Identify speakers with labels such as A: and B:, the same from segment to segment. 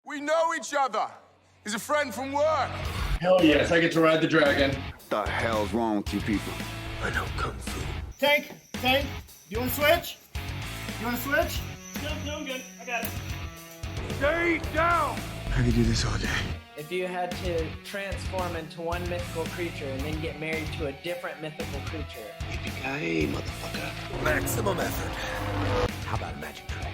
A: We know each other. He's a friend from work.
B: Hell yes, I get to ride the dragon.
C: What the hell's wrong with you people?
A: I know Kung Fu.
D: Tank, you want to switch? No, I'm good. I got it.
A: Stay down.
C: I could do this all day.
E: If you had to transform into one mythical creature and then get married to a different mythical creature.
C: Yippee-ki-yay, motherfucker.
A: Maximum effort.
C: How about a magic trick?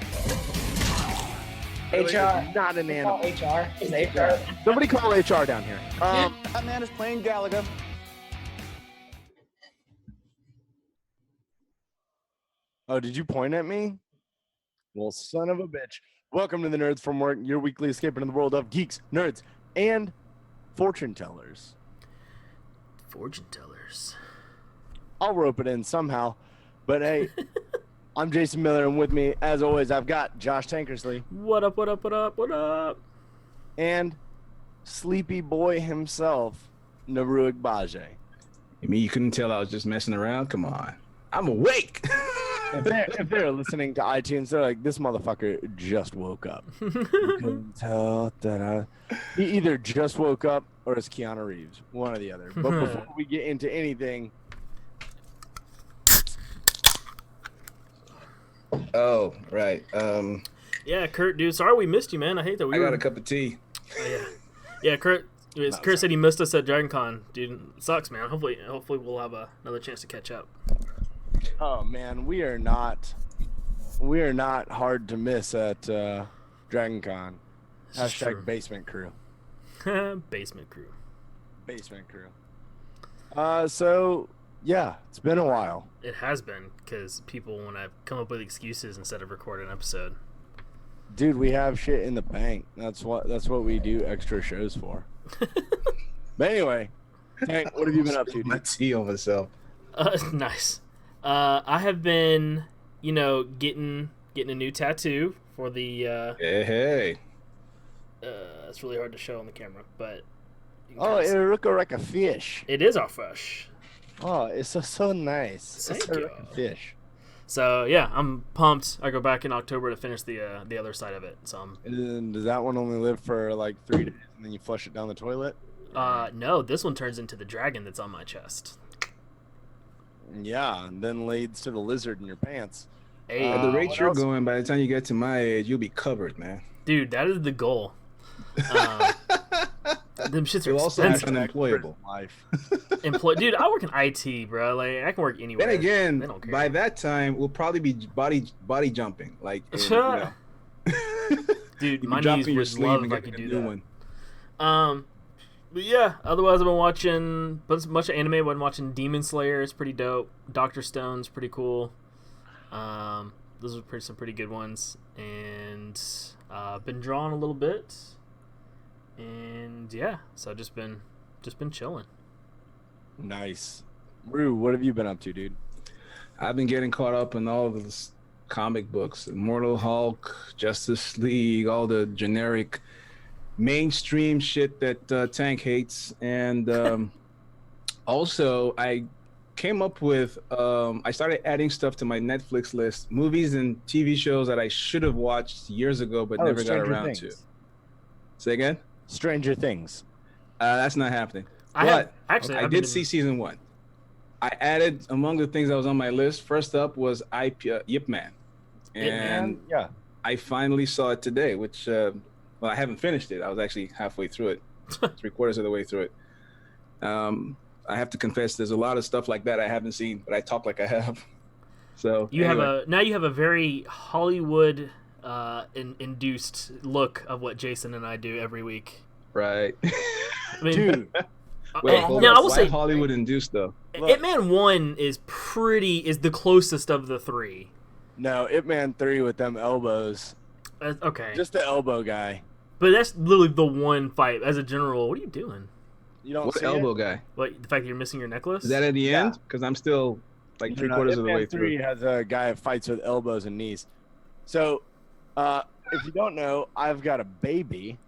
E: HR.
F: Not an
E: Call
F: animal.
E: HR. Is HR.
F: Somebody call HR down here.
C: That man is playing Galaga.
F: Oh, did you point at me? Well, son of a bitch. Welcome to the Nerds from Work, your weekly escape into the world of geeks, nerds, and fortune tellers.
G: Fortune tellers.
F: I'll rope it in somehow. But hey, I'm Jason Miller, and with me, as always, I've got Josh Tankersley.
G: What up, what up, what up, what up?
F: And sleepy boy himself, Naru Igbaje.
B: You mean you couldn't tell I was just messing around? Come on. I'm awake.
F: If they're listening to iTunes, they're like, this motherfucker just woke up. You couldn't tell that he either just woke up or it's Keanu Reeves, one or the other. But before we get into anything,
B: Oh, right.
G: Yeah, Kurt, dude, sorry we missed you, man. I hate that we
B: I
G: were...
B: got a cup of tea.
G: Yeah, Kurt said he missed us at Dragon Con. Dude, it sucks, man. Hopefully we'll have another chance to catch up.
F: oh man, we are not hard to miss at Dragon Con.
G: This is true.
F: Hashtag basement crew.
G: Basement crew.
F: Basement crew. So yeah, it's been a while.
G: It has been, because people want to come up with excuses instead of record an episode.
F: Dude, we have shit in the bank. That's what we do extra shows for. But anyway, Tank, what have you been up to,
B: My
F: dude?
B: tea on myself.
G: Nice. I have been, getting a new tattoo for the.
B: Hey.
G: It's really hard to show on the camera, but. you can
F: Oh,
G: kinda see-
F: it look like a fish.
G: it is our fish.
F: Oh, it's so nice.
G: Thank
F: it's like
G: you.
F: a fish.
G: So yeah, I'm pumped. I go back in October to finish the other side of it. So
F: And then does that one only live for like 3 days and then you flush it down the toilet?
G: no, this one turns into the dragon that's on my chest.
F: Yeah, and then leads to the lizard in your pants.
G: Hey,
B: At the rate
F: what
B: you're
F: else?
B: going, by the time you get to my age, you'll be covered, man.
G: dude, that is the goal. Them shits are
B: You'll also be
G: expensive.
B: unemployable.
F: Life.
G: Dude, I work in IT, bro. Like I can work anywhere.
B: Then
G: They
B: again,
G: don't care.
B: by that time, we'll probably be body jumping. Like,
G: Dude,
B: you
G: my
B: can drop
G: knees
B: in your
G: would
B: sleep
G: love
B: and
G: if I
B: get
G: could
B: a
G: do
B: new
G: that.
B: one.
G: But yeah, otherwise I've been watching a bunch of anime. I've been watching Demon Slayer. It's pretty dope. Dr. Stone's pretty cool. Those are some pretty good ones. And been drawing a little bit. And yeah, so I've just been chilling.
F: Nice. Rue, what have you been up to, dude?
B: I've been getting caught up in all of this comic books, Immortal Hulk, Justice League, all the generic mainstream shit that Tank hates. And also, I came up with, I started adding stuff to my Netflix list, movies and TV shows that I should have watched years ago but never got
F: Stranger
B: around
F: Things.
B: to. Say again?
F: Stranger Things.
B: That's not happening.
G: I
B: I did see season 1. I added, among the things that was on my list, first up was Yip Man. And
F: yeah.
B: I finally saw it today, which, well, I haven't finished it. I was actually halfway through it, 3/4 of the way through it. I have to confess, there's a lot of stuff like that I haven't seen, but I talk like I have. So
G: you
B: anyway.
G: have a very Hollywood induced look of what Jason and I do every week.
B: Right.
G: I mean,
F: Dude,
B: Wait, hold
G: now
B: up.
G: I will
B: Why
G: say
B: Hollywood induced though.
G: Ip Man 1 is the closest of the three.
F: no, Ip Man 3 with them elbows.
G: Okay,
F: Just the elbow guy.
G: but that's literally the one fight. As a general, what are you doing?
F: You don't
B: What
F: see
B: elbow
F: it?
B: guy?
G: What, the fact that you're missing your necklace?
B: Is that at the
F: Yeah.
B: end? Because I'm still like
F: No,
B: 3/4
F: Ip
B: of the
F: Man
B: way
F: 3
B: through.
F: has a guy that fights with elbows and knees. So, if you don't know, I've got a baby.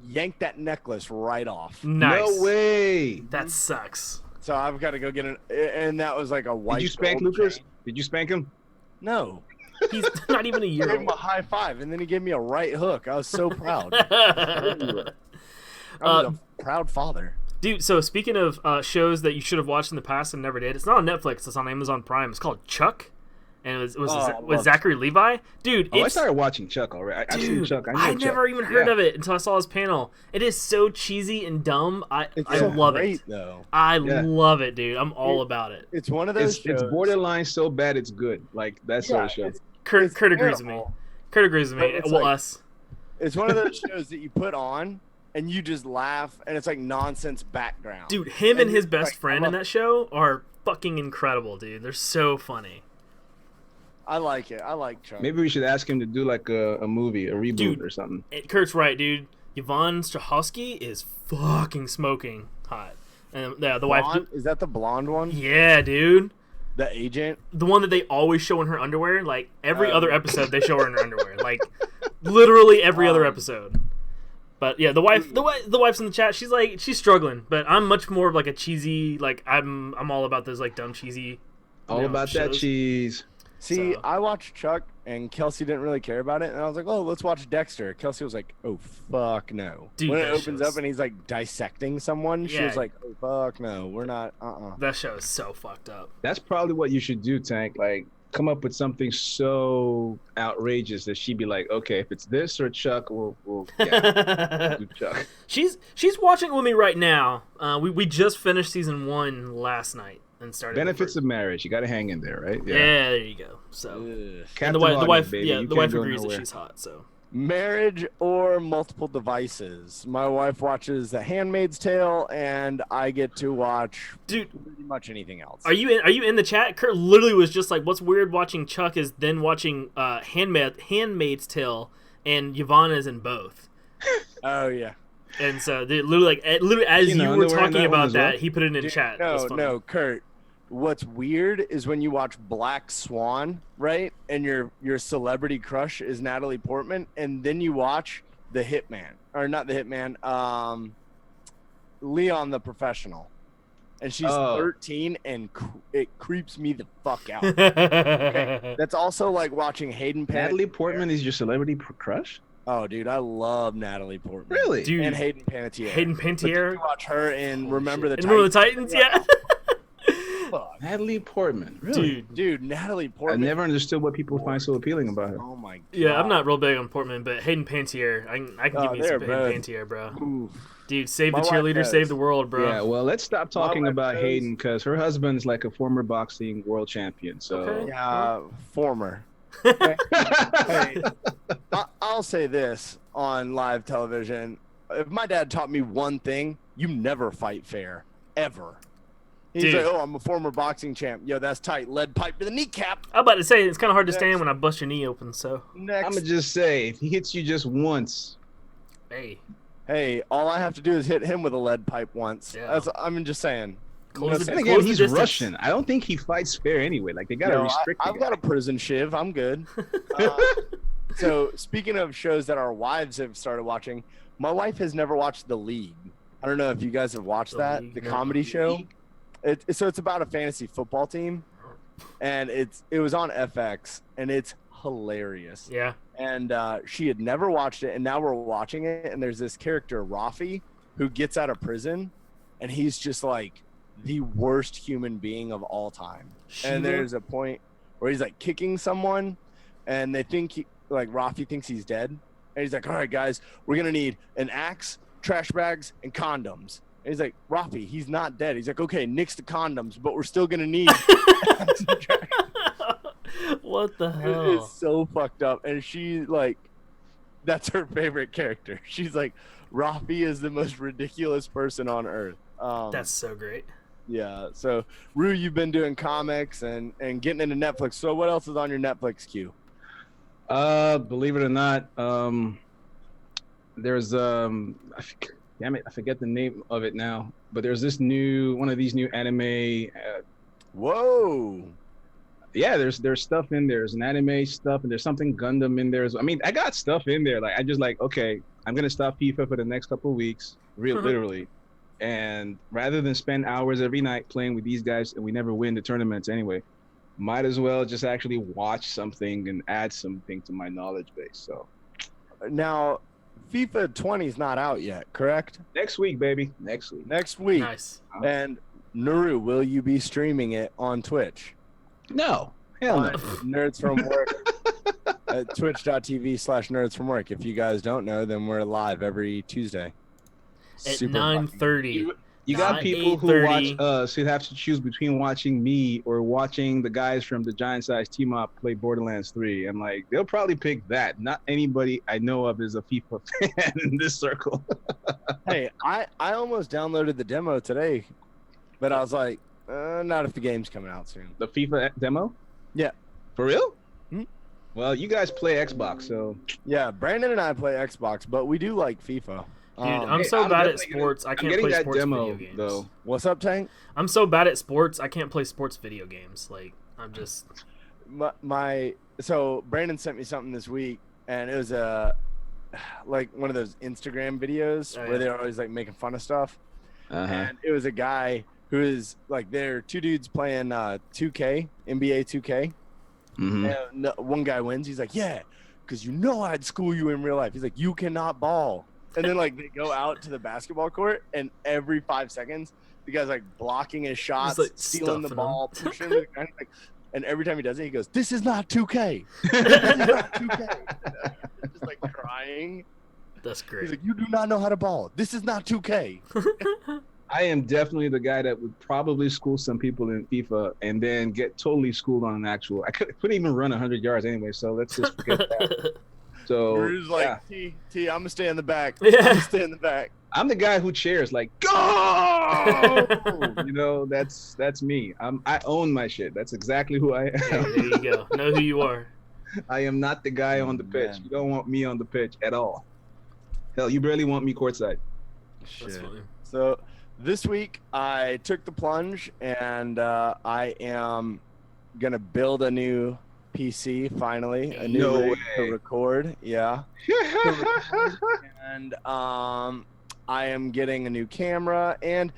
F: Yank that necklace right off.
G: Nice.
B: No way.
G: That sucks.
F: So I've got to go get it. And that was like a white.
B: Did you spank
F: gold
B: Lucas?
F: chain.
B: Did you spank him?
F: No.
G: He's not even a
F: I
G: year
F: gave him a
G: old.
F: high five, and then he gave me a right hook. I was so proud. I was a proud father.
G: Dude, so speaking of shows that you should have watched in the past and never did, it's not on Netflix. It's on Amazon Prime. It's called Chuck, and it was
F: I
G: with
F: love
G: Zachary Levi. Dude,
B: Oh, I
G: it's
B: started watching Chuck already. I've seen
G: dude,
B: Chuck. I know
G: I
B: Chuck.
G: never even heard
B: Yeah.
G: of it until I saw his panel. It is so cheesy and dumb. I
F: so
G: love
F: great,
G: it.
F: though.
G: I
B: Yeah.
G: love it, dude. I'm all about it.
F: It's one of those
B: It's
F: shows.
B: borderline so bad it's good. Like that sort of show.
G: Kurt
F: It's
G: agrees with me.
F: terrible.
G: Kurt agrees with me.
F: But it's
G: Well,
F: like-
G: us.
F: It's one of those shows that you put on and you just laugh, and it's like nonsense background.
G: Dude, him and his
F: it's
G: best
F: like,
G: friend
F: I
G: in
F: love-
G: that show are fucking incredible, dude. They're so funny.
F: I like it. I like Chuck.
B: Maybe we should ask him to do like a movie, a reboot
G: Dude.
B: or something.
G: Kurt's right, dude. Yvonne Strahovski is fucking smoking hot. And yeah, the wife.
F: Blonde? Is that the blonde one?
G: Yeah, dude.
F: The agent?
G: The one that they always show in her underwear. Like every
F: Oh.
G: other episode, they show her in her underwear. Like literally every other episode. But yeah, the wife's in the chat. She's struggling, but I'm much more of like a cheesy. Like I'm all about those like dumb cheesy.
B: All about that
G: shows.
B: cheese.
F: See,
G: So-
F: I watched Chuck, and Kelsey didn't really care about it, and I was like, "Oh, let's watch Dexter." Kelsey was like, "Oh, fuck no!"
G: Dude,
F: when it
G: that
F: opens
G: show's-
F: up and he's like dissecting someone, she
G: Yeah.
F: was like, "Oh, fuck no, we're not."
G: That show is so fucked up.
B: That's probably what you should do, Tank. Like, come up with something so outrageous that she'd be like, okay, if it's this or Chuck, we'll do Chuck.
G: She's watching it with me right now. We just finished season 1 last night and started.
B: Benefits of marriage. You got to hang in there, right?
G: Yeah, there you go. So
F: Ugh.
G: and
B: Captain
G: the wife,
B: Audience, baby.
G: yeah,
B: You
G: the
B: can't
G: wife
B: go
G: agrees that
B: nowhere.
G: she's hot. So
F: Marriage or multiple devices. My wife watches The Handmaid's Tale, and I get to watch
G: dude,
F: pretty much anything else.
G: are you in the chat? Kurt literally was just like, "What's weird watching Chuck is then watching Handmaid's Tale, and Yvonne is in both."
F: Oh yeah.
G: And so they literally as
B: Seen the
G: you were
B: underwear in
G: talking
B: that one
G: about
B: as
G: that,
B: well?
G: he put it in chat. It was funny.
F: No, Kurt. What's weird is when you watch Black Swan, right? And your celebrity crush is Natalie Portman, and then you watch The Hitman, or not The Hitman, Leon the Professional, and she's
B: Oh.
F: 13, and it creeps me the fuck out. Okay? That's also like watching Hayden Panettiere.
B: Natalie Portman is your celebrity crush?
F: Oh, dude, I love Natalie Portman.
B: Really?
G: Dude,
F: And Hayden Panettiere.
G: Hayden
F: But
G: Panettiere.
F: you watch her in Remember the
G: And Remember the
F: Titans.
G: Titans? Yeah.
F: Fuck.
B: Natalie Portman. Really?
F: Dude, Natalie
B: I
F: Portman.
B: never understood what people find so appealing about her.
F: Oh my god.
G: Yeah, I'm not real big on Portman, but Hayden Panettiere, I can give you
F: they're
G: some Hayden
F: both-
G: Panettiere, bro.
F: Oof.
G: Dude, save
F: My
G: the
F: wife
G: cheerleader,
F: does.
G: save the world, bro.
B: Yeah, well, let's stop talking
F: wife
B: about
F: knows.
B: Hayden because her husband's like a former boxing world champion. So
G: Okay.
F: Yeah, former. Hey, I'll say this on live television. If my dad taught me one thing, you never fight fair. Ever. He's
G: Dude.
F: like, oh, I'm a former boxing champ. Yo, that's tight. Lead pipe to the kneecap.
G: I'm about to say it's kind of hard to stand when I bust your knee open. So
F: Next.
B: I'm gonna just say, if he hits you just once,
G: hey,
F: Hey, all I have to do is hit him with a lead pipe once.
G: Yeah.
F: I'm just saying.
G: Close the-
B: then
G: close
B: again,
G: the
B: he's
G: distance.
B: Russian. I don't think he fights fair anyway. Like they gotta
F: No,
B: restrict the
F: I've
B: guy.
F: got a prison shiv. I'm good. So speaking of shows that our wives have started watching, my wife has never watched The League. I don't know if you guys have watched
G: The
F: that,
G: League,
F: the
G: no.
F: comedy show. So it's about a fantasy football team, and it was on FX, and it's hilarious.
G: yeah,
F: And she had never watched it, and now we're watching it, and there's this character Rafi who gets out of prison, and he's just like the worst human being of all time. And there's a point where he's like kicking someone, and they think like Rafi thinks he's dead, and he's like, all right guys, we're gonna need an axe, trash bags, and condoms. And he's like, Rafi, he's not dead. He's like, okay, nix the condoms, but we're still gonna need
G: what the hell?
F: It's so fucked up. And she like, that's her favorite character. She's like, Rafi is the most ridiculous person on earth.
G: That's so great.
F: Yeah. So Rue, you've been doing comics and getting into Netflix. So what else is on your Netflix queue?
B: Believe it or not, there's damn it, I forget the name of it now. But there's this one of these new anime.
F: Whoa.
B: Yeah, there's stuff in there. There's an anime stuff, and there's something Gundam in there. I mean, I got stuff in there. Like I just like, okay, I'm gonna stop FIFA for the next couple of weeks, literally. And rather than spend hours every night playing with these guys, and we never win the tournaments anyway, might as well just actually watch something and add something to my knowledge base. So
F: Now, FIFA 20 is not out yet, correct?
B: next week, baby. Next week.
F: Next week.
G: Nice.
F: And Naru, will you be streaming it on Twitch?
B: No. Hell no.
F: Nerds from Work at twitch.tv/nerdsfromwork. If you guys don't know, then we're live every Tuesday.
G: At
F: Super
G: 9:30.
B: You got
G: Not
B: people who watch
G: 8:30.
B: us who have to choose between watching me or watching the guys from the Giant Size Team Up play Borderlands 3. I'm like, they'll probably pick that. Not anybody I know of is a FIFA fan in this circle.
F: Hey, I almost downloaded the demo today, but I was like, not if the game's coming out soon.
B: The FIFA demo?
F: Yeah.
B: For real?
F: Hmm?
B: Well, you guys play Xbox, so
F: Yeah, Brandon and I play Xbox, but we do like FIFA.
G: Dude, I'm so
B: I'm
G: bad at
B: definitely gonna-
G: sports. I
B: I'm
G: can't
B: getting
G: play
B: that
G: sports
B: demo,
G: video games.
B: though.
F: What's up, Tank?
G: I'm so bad at sports. I can't play sports video games. Like I'm just.
F: So Brandon sent me something this week, and it was like one of those Instagram videos
G: Oh,
F: where
G: yeah.
F: they're always like making fun of stuff.
B: Uh-huh.
F: And it was a guy who is like, they're two dudes playing 2K, NBA 2K.
B: Mhm.
F: And one guy wins. He's like, yeah, because you know I'd school you in real life. He's like, you cannot ball. And then like they go out to the basketball court, and every 5 seconds, the guy's like blocking his shots,
G: like,
F: stealing the
G: stuffing
F: ball,
G: him.
F: pushing the ground, like, and every time he does it, he goes, "This is not 2K. This is not 2K." Just like crying.
G: That's
F: He's
G: great.
F: like, "You do not know how to ball. This is not 2K."
B: I am definitely the guy that would probably school some people in FIFA and then get totally schooled on an actual. I couldn't even run 100 yards anyway, so let's just forget that. So
F: Drew's like,
B: yeah.
F: T, I'm gonna stay in the back.
G: Yeah.
F: I'm gonna stay in the back.
B: I'm the guy who cheers like go. You know, that's me. I own my shit. That's exactly who I am.
G: There you go. Know who you are.
B: I am not the guy on the pitch.
F: Man.
B: You don't want me on the pitch at all. Hell, you barely want me courtside.
G: That's
F: Shit.
G: funny.
F: So this week I took the plunge, and I am gonna build a new PC finally, a new
B: No
F: rig
B: way.
F: to record. Yeah, and I am getting a new camera. And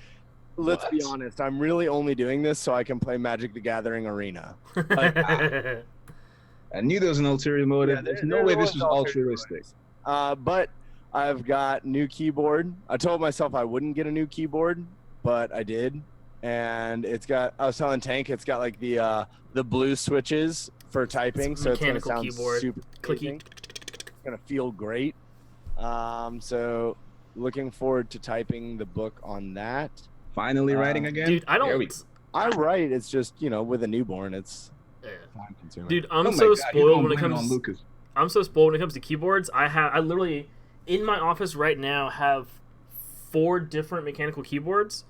F: let's be
B: What?
F: honest, I'm really only doing this so I can play Magic the Gathering Arena. Like,
B: I knew there was an ulterior motive.
F: Yeah,
B: There's
F: there-
B: no
F: there
B: way
F: was
B: this was
F: ulterior
B: altruistic.
F: But I've got new keyboard. I told myself I wouldn't get a new keyboard, but I did. And it's got, I was telling Tank, it's got like the blue switches for typing, so it's gonna
G: mechanical
F: sound
G: keyboard.
F: super
G: Clicky.
F: amazing. It's gonna feel great. So looking forward to typing the book on that.
B: Finally writing again?
G: Dude, I
B: There we
G: don't.
B: go.
F: I write, it's just, with a newborn, it's
G: Yeah.
F: time consuming.
G: Dude, I'm
B: Oh my
G: so
B: God, you
G: spoiled
B: don't
G: when it
B: blame
G: comes.
B: on Lucas.
G: I'm so spoiled when it comes to keyboards. I literally in my office right now have 4 different mechanical keyboards,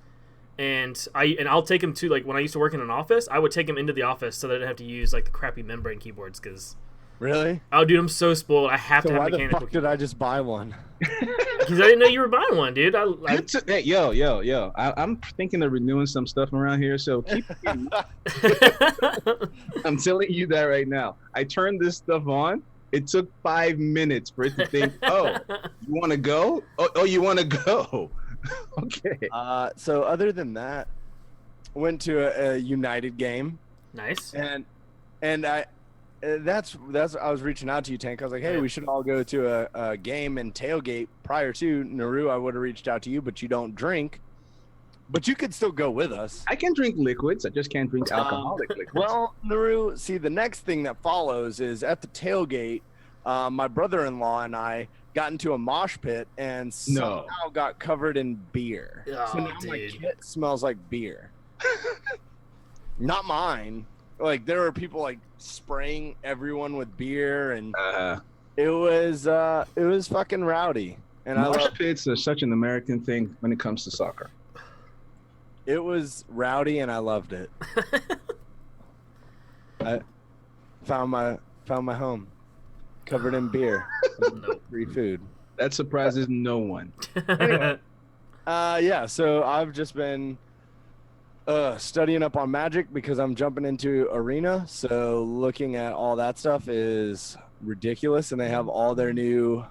G: and I'll take them to, like, when I used to work in an office, I would take them into the office so that I didn't have to use like the crappy membrane keyboards. Because
F: Really?
G: oh, dude, I'm so spoiled. I have
F: So
G: to have
F: why the
G: mechanical
F: fuck did I just buy one?
G: because I didn't know you were buying one, dude.
B: Hey, yo. I'm thinking of renewing some stuff around here, so keep I'm telling you that right now. I turned this stuff on. It took 5 minutes for it to think, oh, you want to go? Oh, you want to go? Okay.
F: So other than that, went to a United game,
G: Nice.
F: and that's I was reaching out to you, Tank. I was like, hey, we should all go to a game and tailgate prior to Naru. I would have reached out to you, but you don't drink. But you could still go with us.
B: I can drink liquids. I just can't drink alcoholic liquids.
F: Well, Naru, see, the next thing that follows is at the tailgate, my brother-in-law and I got into a mosh pit and somehow got covered in beer.
G: Oh,
F: So now my
G: dude.
F: kit smells like beer. Not mine. Like, there were people like spraying everyone with beer, and it was fucking rowdy. And
B: mosh pits are such an American thing when it comes to soccer.
F: it was rowdy, and I loved it. I found my home covered in beer,
G: Nope.
F: free food.
B: That surprises no one.
F: Yeah, so I've just been studying up on Magic because I'm jumping into Arena. So looking at all that stuff is ridiculous, and they have all their new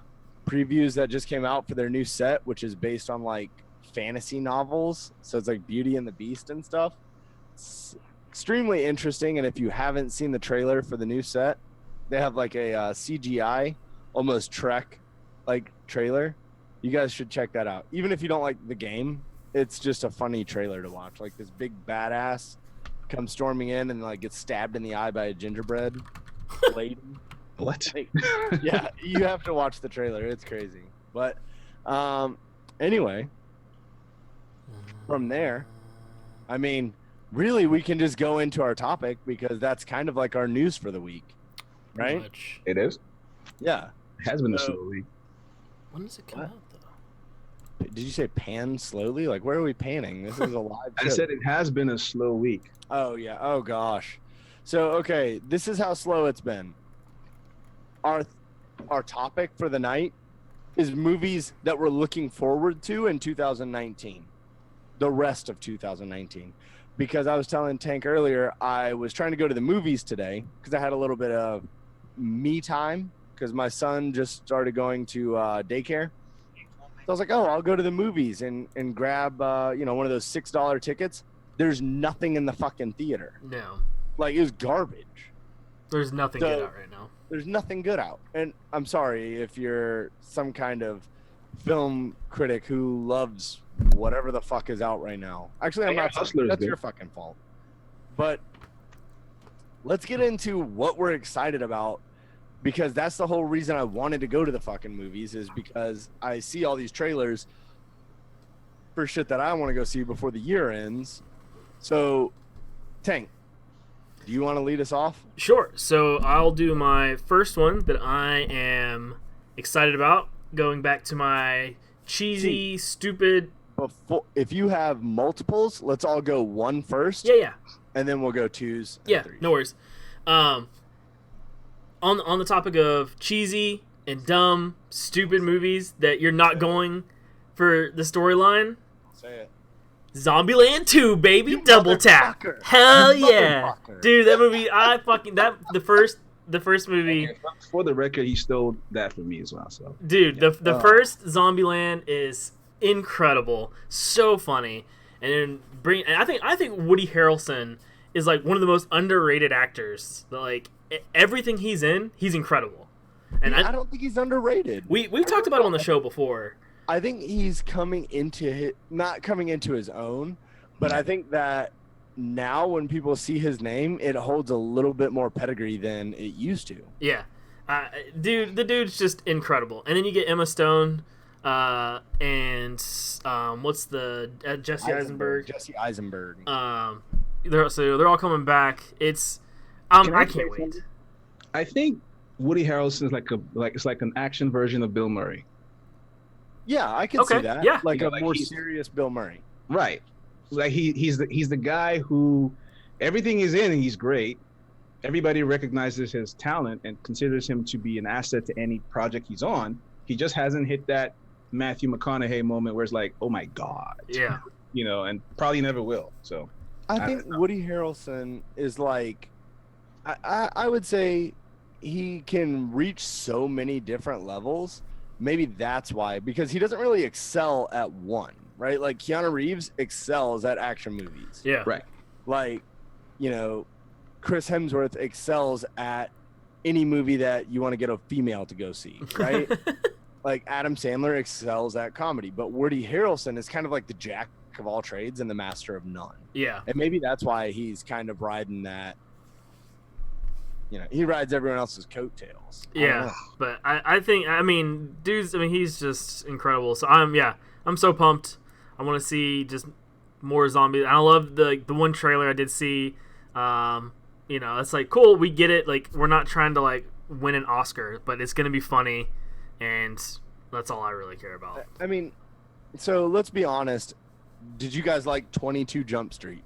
F: previews that just came out for their new set, which is based on like fantasy novels. So it's like Beauty and the Beast and stuff. extremely interesting. And if you haven't seen the trailer for the new set, they have like a CGI, almost Trek like trailer. You guys should check that out. Even if you don't like the game, it's just a funny trailer to watch. Like this big badass comes storming in and like gets stabbed in the eye by a gingerbread lady.
B: What?
F: Like, yeah, you have to watch the trailer. It's crazy. But anyway, from there, I mean, really, we can just go into our topic because that's kind of like our news for the week, right?
G: Much.
B: It is.
F: Yeah.
B: It has been a slow week.
G: When does it come out, though?
F: Did you say pan slowly? Like, where are we panning? This is a live show.
B: I said it has been a slow week.
F: Oh, yeah. Oh, gosh. So, okay, this is how slow it's been. Our topic for the night is movies that we're looking forward to in 2019. The rest of 2019. Because I was telling Tank earlier, I was trying to go to the movies today because I had a little bit of me time because my son just started going to daycare. So I was like, oh, I'll go to the movies and grab, one of those $6 tickets. There's nothing in the fucking theater.
G: No.
F: Like, it was garbage.
G: There's nothing
F: So-
G: good out right now.
F: There's nothing good out. And I'm sorry if you're some kind of film critic who loves whatever the fuck is out right now. Actually, I'm not.
B: Hustler is
F: That's
B: good.
F: your fucking fault. But let's get into what we're excited about because that's the whole reason I wanted to go to the fucking movies is because I see all these trailers for shit that I want to go see before the year ends. So, Tank, do you want to lead us off?
G: Sure. So I'll do my first one that I am excited about. Going back to my cheesy, stupid.
F: Before, if you have multiples, let's all go one first.
G: Yeah.
F: And then we'll go twos. And
G: Yeah.
F: threes.
G: No worries. On the topic of cheesy and dumb, stupid movies that you're not going for the storyline.
F: Say it.
G: Zombieland 2, baby,
F: You
G: double tap.
F: motherfucker.
G: Hell
F: You
G: yeah,
F: motherfucker.
G: dude! That movie, the first movie,
B: For the record, he stole that from me as well. So,
G: dude. The first Zombieland is incredible, so funny, and then I think Woody Harrelson is like one of the most underrated actors. Like everything he's in, he's incredible. And
F: I don't think he's underrated.
G: we've talked about it on the show before.
F: I think he's not coming into his own, but I think that now when people see his name, it holds a little bit more pedigree than it used to.
G: Yeah, dude, the dude's just incredible. And then you get Emma Stone, and what's the Jesse Eisenberg?
F: Jesse Eisenberg.
G: They're all coming back. I can't wait.
B: I think Woody Harrelson is like an action version of Bill Murray.
F: Yeah, I can see
G: Okay,
F: that.
G: yeah.
F: Like
B: You
F: a
B: know, like
F: more
B: he's-
F: serious Bill Murray.
B: Right. Like he's the guy who everything he's in, he's great. Everybody recognizes his talent and considers him to be an asset to any project he's on. He just hasn't hit that Matthew McConaughey moment where it's like, oh my God.
G: Yeah.
B: And probably never will. So
F: I think Woody Harrelson is like, I would say he can reach so many different levels. Maybe that's why, because he doesn't really excel at one, right? Like Keanu Reeves excels at action movies.
G: Yeah.
B: right.
F: Like, Chris Hemsworth excels at any movie that you want to get a female to go see, right? Like Adam Sandler excels at comedy, but Woody Harrelson is kind of like the jack of all trades and the master of none.
G: Yeah.
F: And maybe that's why he's kind of riding that. He rides everyone else's coattails. I don't
G: Yeah,
F: know.
G: but he's just incredible. So I'm so pumped. I want to see just more zombies. I love the one trailer I did see. It's like cool. We get it. Like we're not trying to like win an Oscar, but it's gonna be funny, and that's all I really care about.
F: I mean, so let's be honest. Did you guys like 22 Jump Street?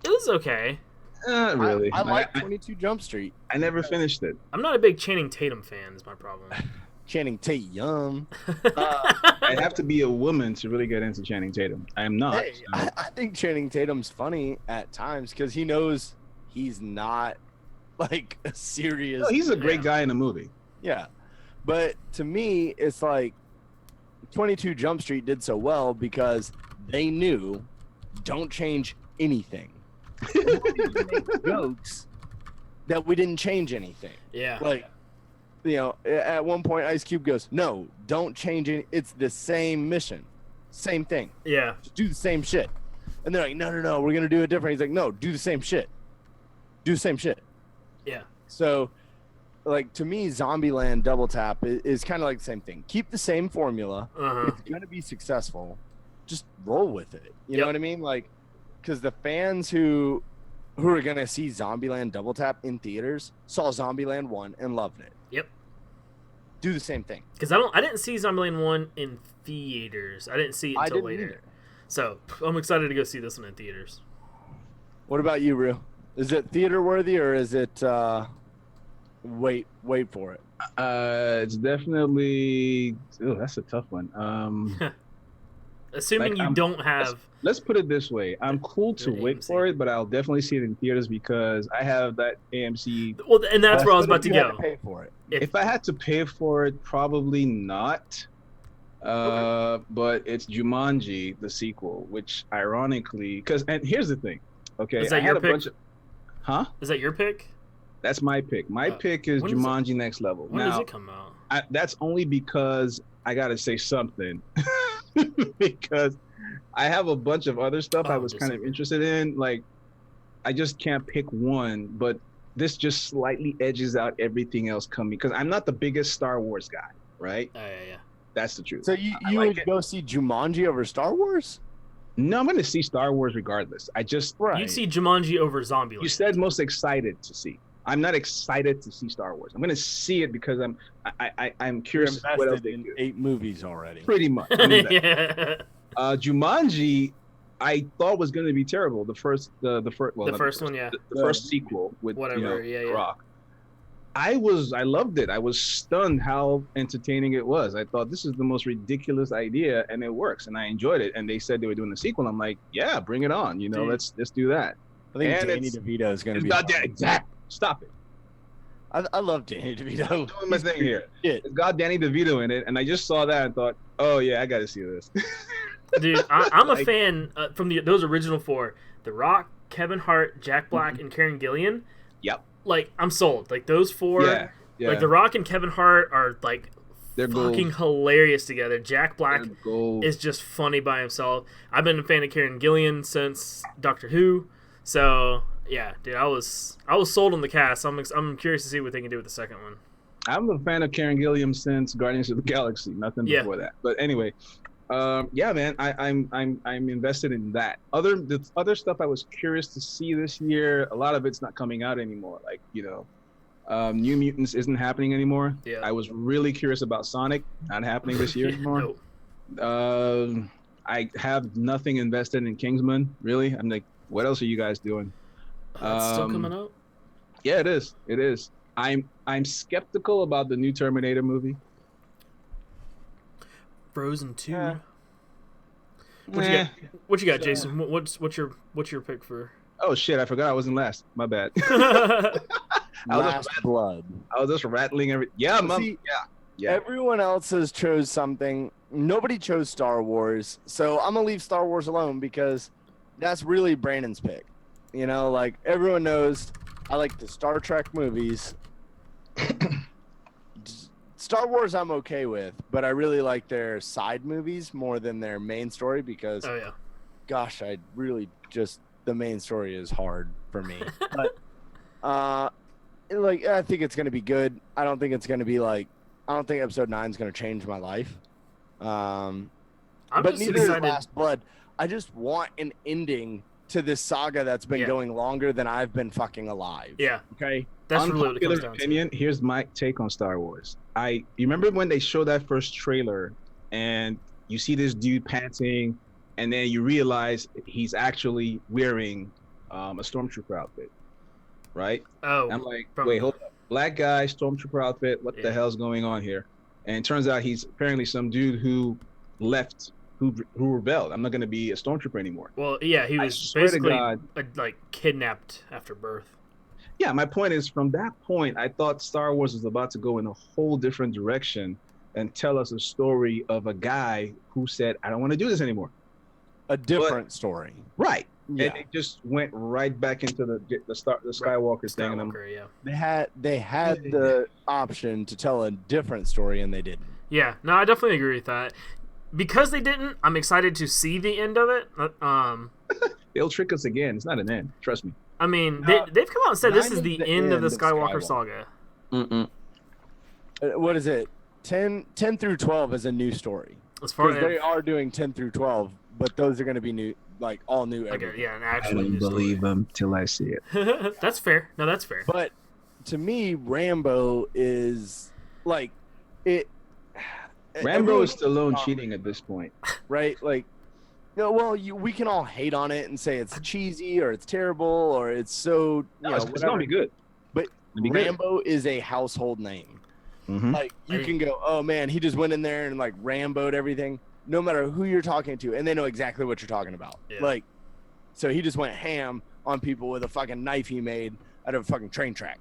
G: It was okay.
B: Not really.
F: I like 22 Jump Street.
B: I never finished it.
G: I'm not a big Channing Tatum fan. Is my problem.
F: Channing Tatum.
B: I have to be a woman to really get into Channing Tatum. I am not.
F: Hey, I think Channing Tatum's funny at times because he knows he's not like a serious.
B: No, he's a great
G: Yeah.
B: guy in a movie.
F: Yeah. But to me, it's like 22 Jump Street did so well because they knew don't change anything. jokes that we didn't change anything.
G: Yeah.
F: Like, you know, at one point Ice Cube goes, "No, don't change it. It's the same mission, same thing.
G: Yeah.
F: Just do the same shit." And they're like, "No, we're gonna do it different." He's like, "No, do the same shit. Do the same shit."
G: Yeah.
F: So, like, to me, Zombieland Double Tap is kind of like the same thing. Keep the same formula.
G: Uh-huh.
F: It's gonna be successful. Just roll with it. You know what I mean? Like, because the fans who are gonna see Zombieland Double Tap in theaters saw Zombieland 1 and loved it.
G: Yep.
F: Do the same thing.
G: Because I didn't see Zombieland 1 in theaters. I didn't see it until later.
F: Either.
G: So I'm excited to go see this one in theaters.
F: What about you, Rue? Is it theater worthy or is it wait for it?
B: It's definitely. Oh, that's a tough one.
G: Assuming
B: like,
G: you don't have.
B: Let's put it this way: I'm cool to wait
G: AMC.
B: for it, but I'll definitely see it in theaters because I have that AMC.
G: Well, and that's where I was about to
F: You have
G: go.
F: pay for it.
B: If I had to pay for it, probably not. But it's Jumanji, the sequel, which ironically, and here's the thing. Okay,
G: Is that
B: I had
G: your
B: a
G: pick?
B: bunch of. Huh?
G: Is that your pick?
B: That's my pick. My pick is
G: when does
B: Jumanji Next Level.
G: When does it come out?
B: That's only because I gotta say something because I have a bunch of other stuff I was kind of interested in. Like, I just can't pick one, but this just slightly edges out everything else coming because I'm not the biggest Star Wars guy, right?
G: Oh, yeah.
B: That's the truth.
F: So you
B: like
F: would
B: it.
F: go see Jumanji over Star Wars?
B: No, I'm gonna see Star Wars regardless. I just
G: You'd see Jumanji over Zombieland.
B: You said most excited to see. I'm not excited to see Star Wars. I'm gonna see it because I'm curious what else they
F: in
B: do.
F: 8 movies already.
B: Pretty much.
G: Yeah.
B: Jumanji, I thought was going to be terrible. The first one, yeah. The first sequel with Rock. I loved it. I was stunned how entertaining it was. I thought this is the most ridiculous idea, and it works, and I enjoyed it. And they said they were doing the sequel. I'm like, yeah, bring it on. You know, let's do that.
F: I think Danny DeVito is going to be.
B: Stop it.
F: I love Danny DeVito.
B: I'm doing my thing here. It's got Danny DeVito in it, and I just saw that and thought, oh yeah, I got to see this.
G: Dude, I'm a fan from those original 4: The Rock, Kevin Hart, Jack Black, and Karen Gillan.
B: Yep.
G: Like, I'm sold. Like, those 4.
B: Yeah.
G: Like, The Rock and Kevin Hart are like
B: they're
G: fucking hilarious together. Jack Black is just funny by himself. I've been a fan of Karen Gillan since Doctor Who, so yeah, dude, I was sold on the cast. I'm curious to see what they can do with the second one.
B: I'm a fan of Karen Gillan since Guardians of the Galaxy. Nothing before that. But anyway, yeah, man, I'm invested in that. The other stuff I was curious to see this year. A lot of it's not coming out anymore. Like, you know, New Mutants isn't happening anymore.
G: Yeah.
B: I was really curious about Sonic, not happening this year anymore.
G: Nope.
B: I have nothing invested in Kingsman. Really, I'm like, what else are you guys doing?
G: It's still coming out?
B: Yeah, it is. It is. I'm skeptical about the new Terminator movie.
G: Frozen 2. What you got, Jason? What's your pick for?
B: Oh shit! I forgot I wasn't last. My bad.
F: Last Blood.
B: I was just rattling every. Yeah, Mom. Yeah.
F: Everyone else has chose something. Nobody chose Star Wars, so I'm gonna leave Star Wars alone because that's really Brandon's pick. You know, like, everyone knows I like the Star Trek movies. Star Wars I'm okay with, but I really like their side movies more than their main story because, gosh, I really just, the main story is hard for me. But, like, I think it's going to be good. I don't think it's going to be like, I don't think episode 9 is going to change my life. But neither is Last Blood. I just want an ending to this saga that's been going longer than I've been fucking alive.
G: Yeah.
F: Okay.
G: That's really what it comes down
B: opinion.
G: to.
B: Here's my take on Star Wars. You remember when they showed that first trailer and you see this dude panting and then you realize he's actually wearing a stormtrooper outfit, right?
G: Oh.
B: I'm like, wait, hold up. Black guy, stormtrooper outfit. What the hell's going on here? And it turns out he's apparently some dude who left, who rebelled. I'm not going to be a stormtrooper anymore.
G: Well, yeah, he was basically like kidnapped after birth.
B: Yeah, my point is, from that point, I thought Star Wars was about to go in a whole different direction and tell us a story of a guy who said, I don't want to do this anymore.
F: A different story.
B: Right.
F: Yeah,
B: And it just went right back into the Skywalker thing. And
G: Skywalker, yeah.
F: they had the option to tell a different story, and they didn't.
G: Yeah, no, I definitely agree with that. Because they didn't, I'm excited to see the end of it.
B: they'll trick us again. It's not an end. Trust me.
G: I mean, they've come out and said this
F: 9
G: is
F: is
G: the
F: the
G: end of
F: end
G: the
F: of
G: Skywalker
F: Skywalker.
G: saga.
B: Mm-mm.
F: What is it? 10 through 12 is a new story.
G: As far
F: Because
G: as
F: they are doing 10 through 12, but those are going to be new, like all new.
G: like
F: everything.
G: an
B: I
G: actual
B: don't
G: new
B: believe them till I see it.
G: story. That's fair. No, that's fair.
F: But to me, Rambo is like it.
B: Rambo is
F: everyone-
B: Stallone cheating at this point.
F: right? Like, well, we can all hate on it and say it's cheesy or it's terrible or it's so.
B: No, it's
F: whatever.
B: gonna be good.
F: But
B: It'll be good.
F: Rambo is a household name.
B: Mhm.
F: Like you can go, oh man, he just went in there and like Rambo'd everything. No matter who you're talking to, and they know exactly what you're talking about.
G: Yeah.
F: Like, so he just went ham on people with a fucking knife he made out of a fucking train track.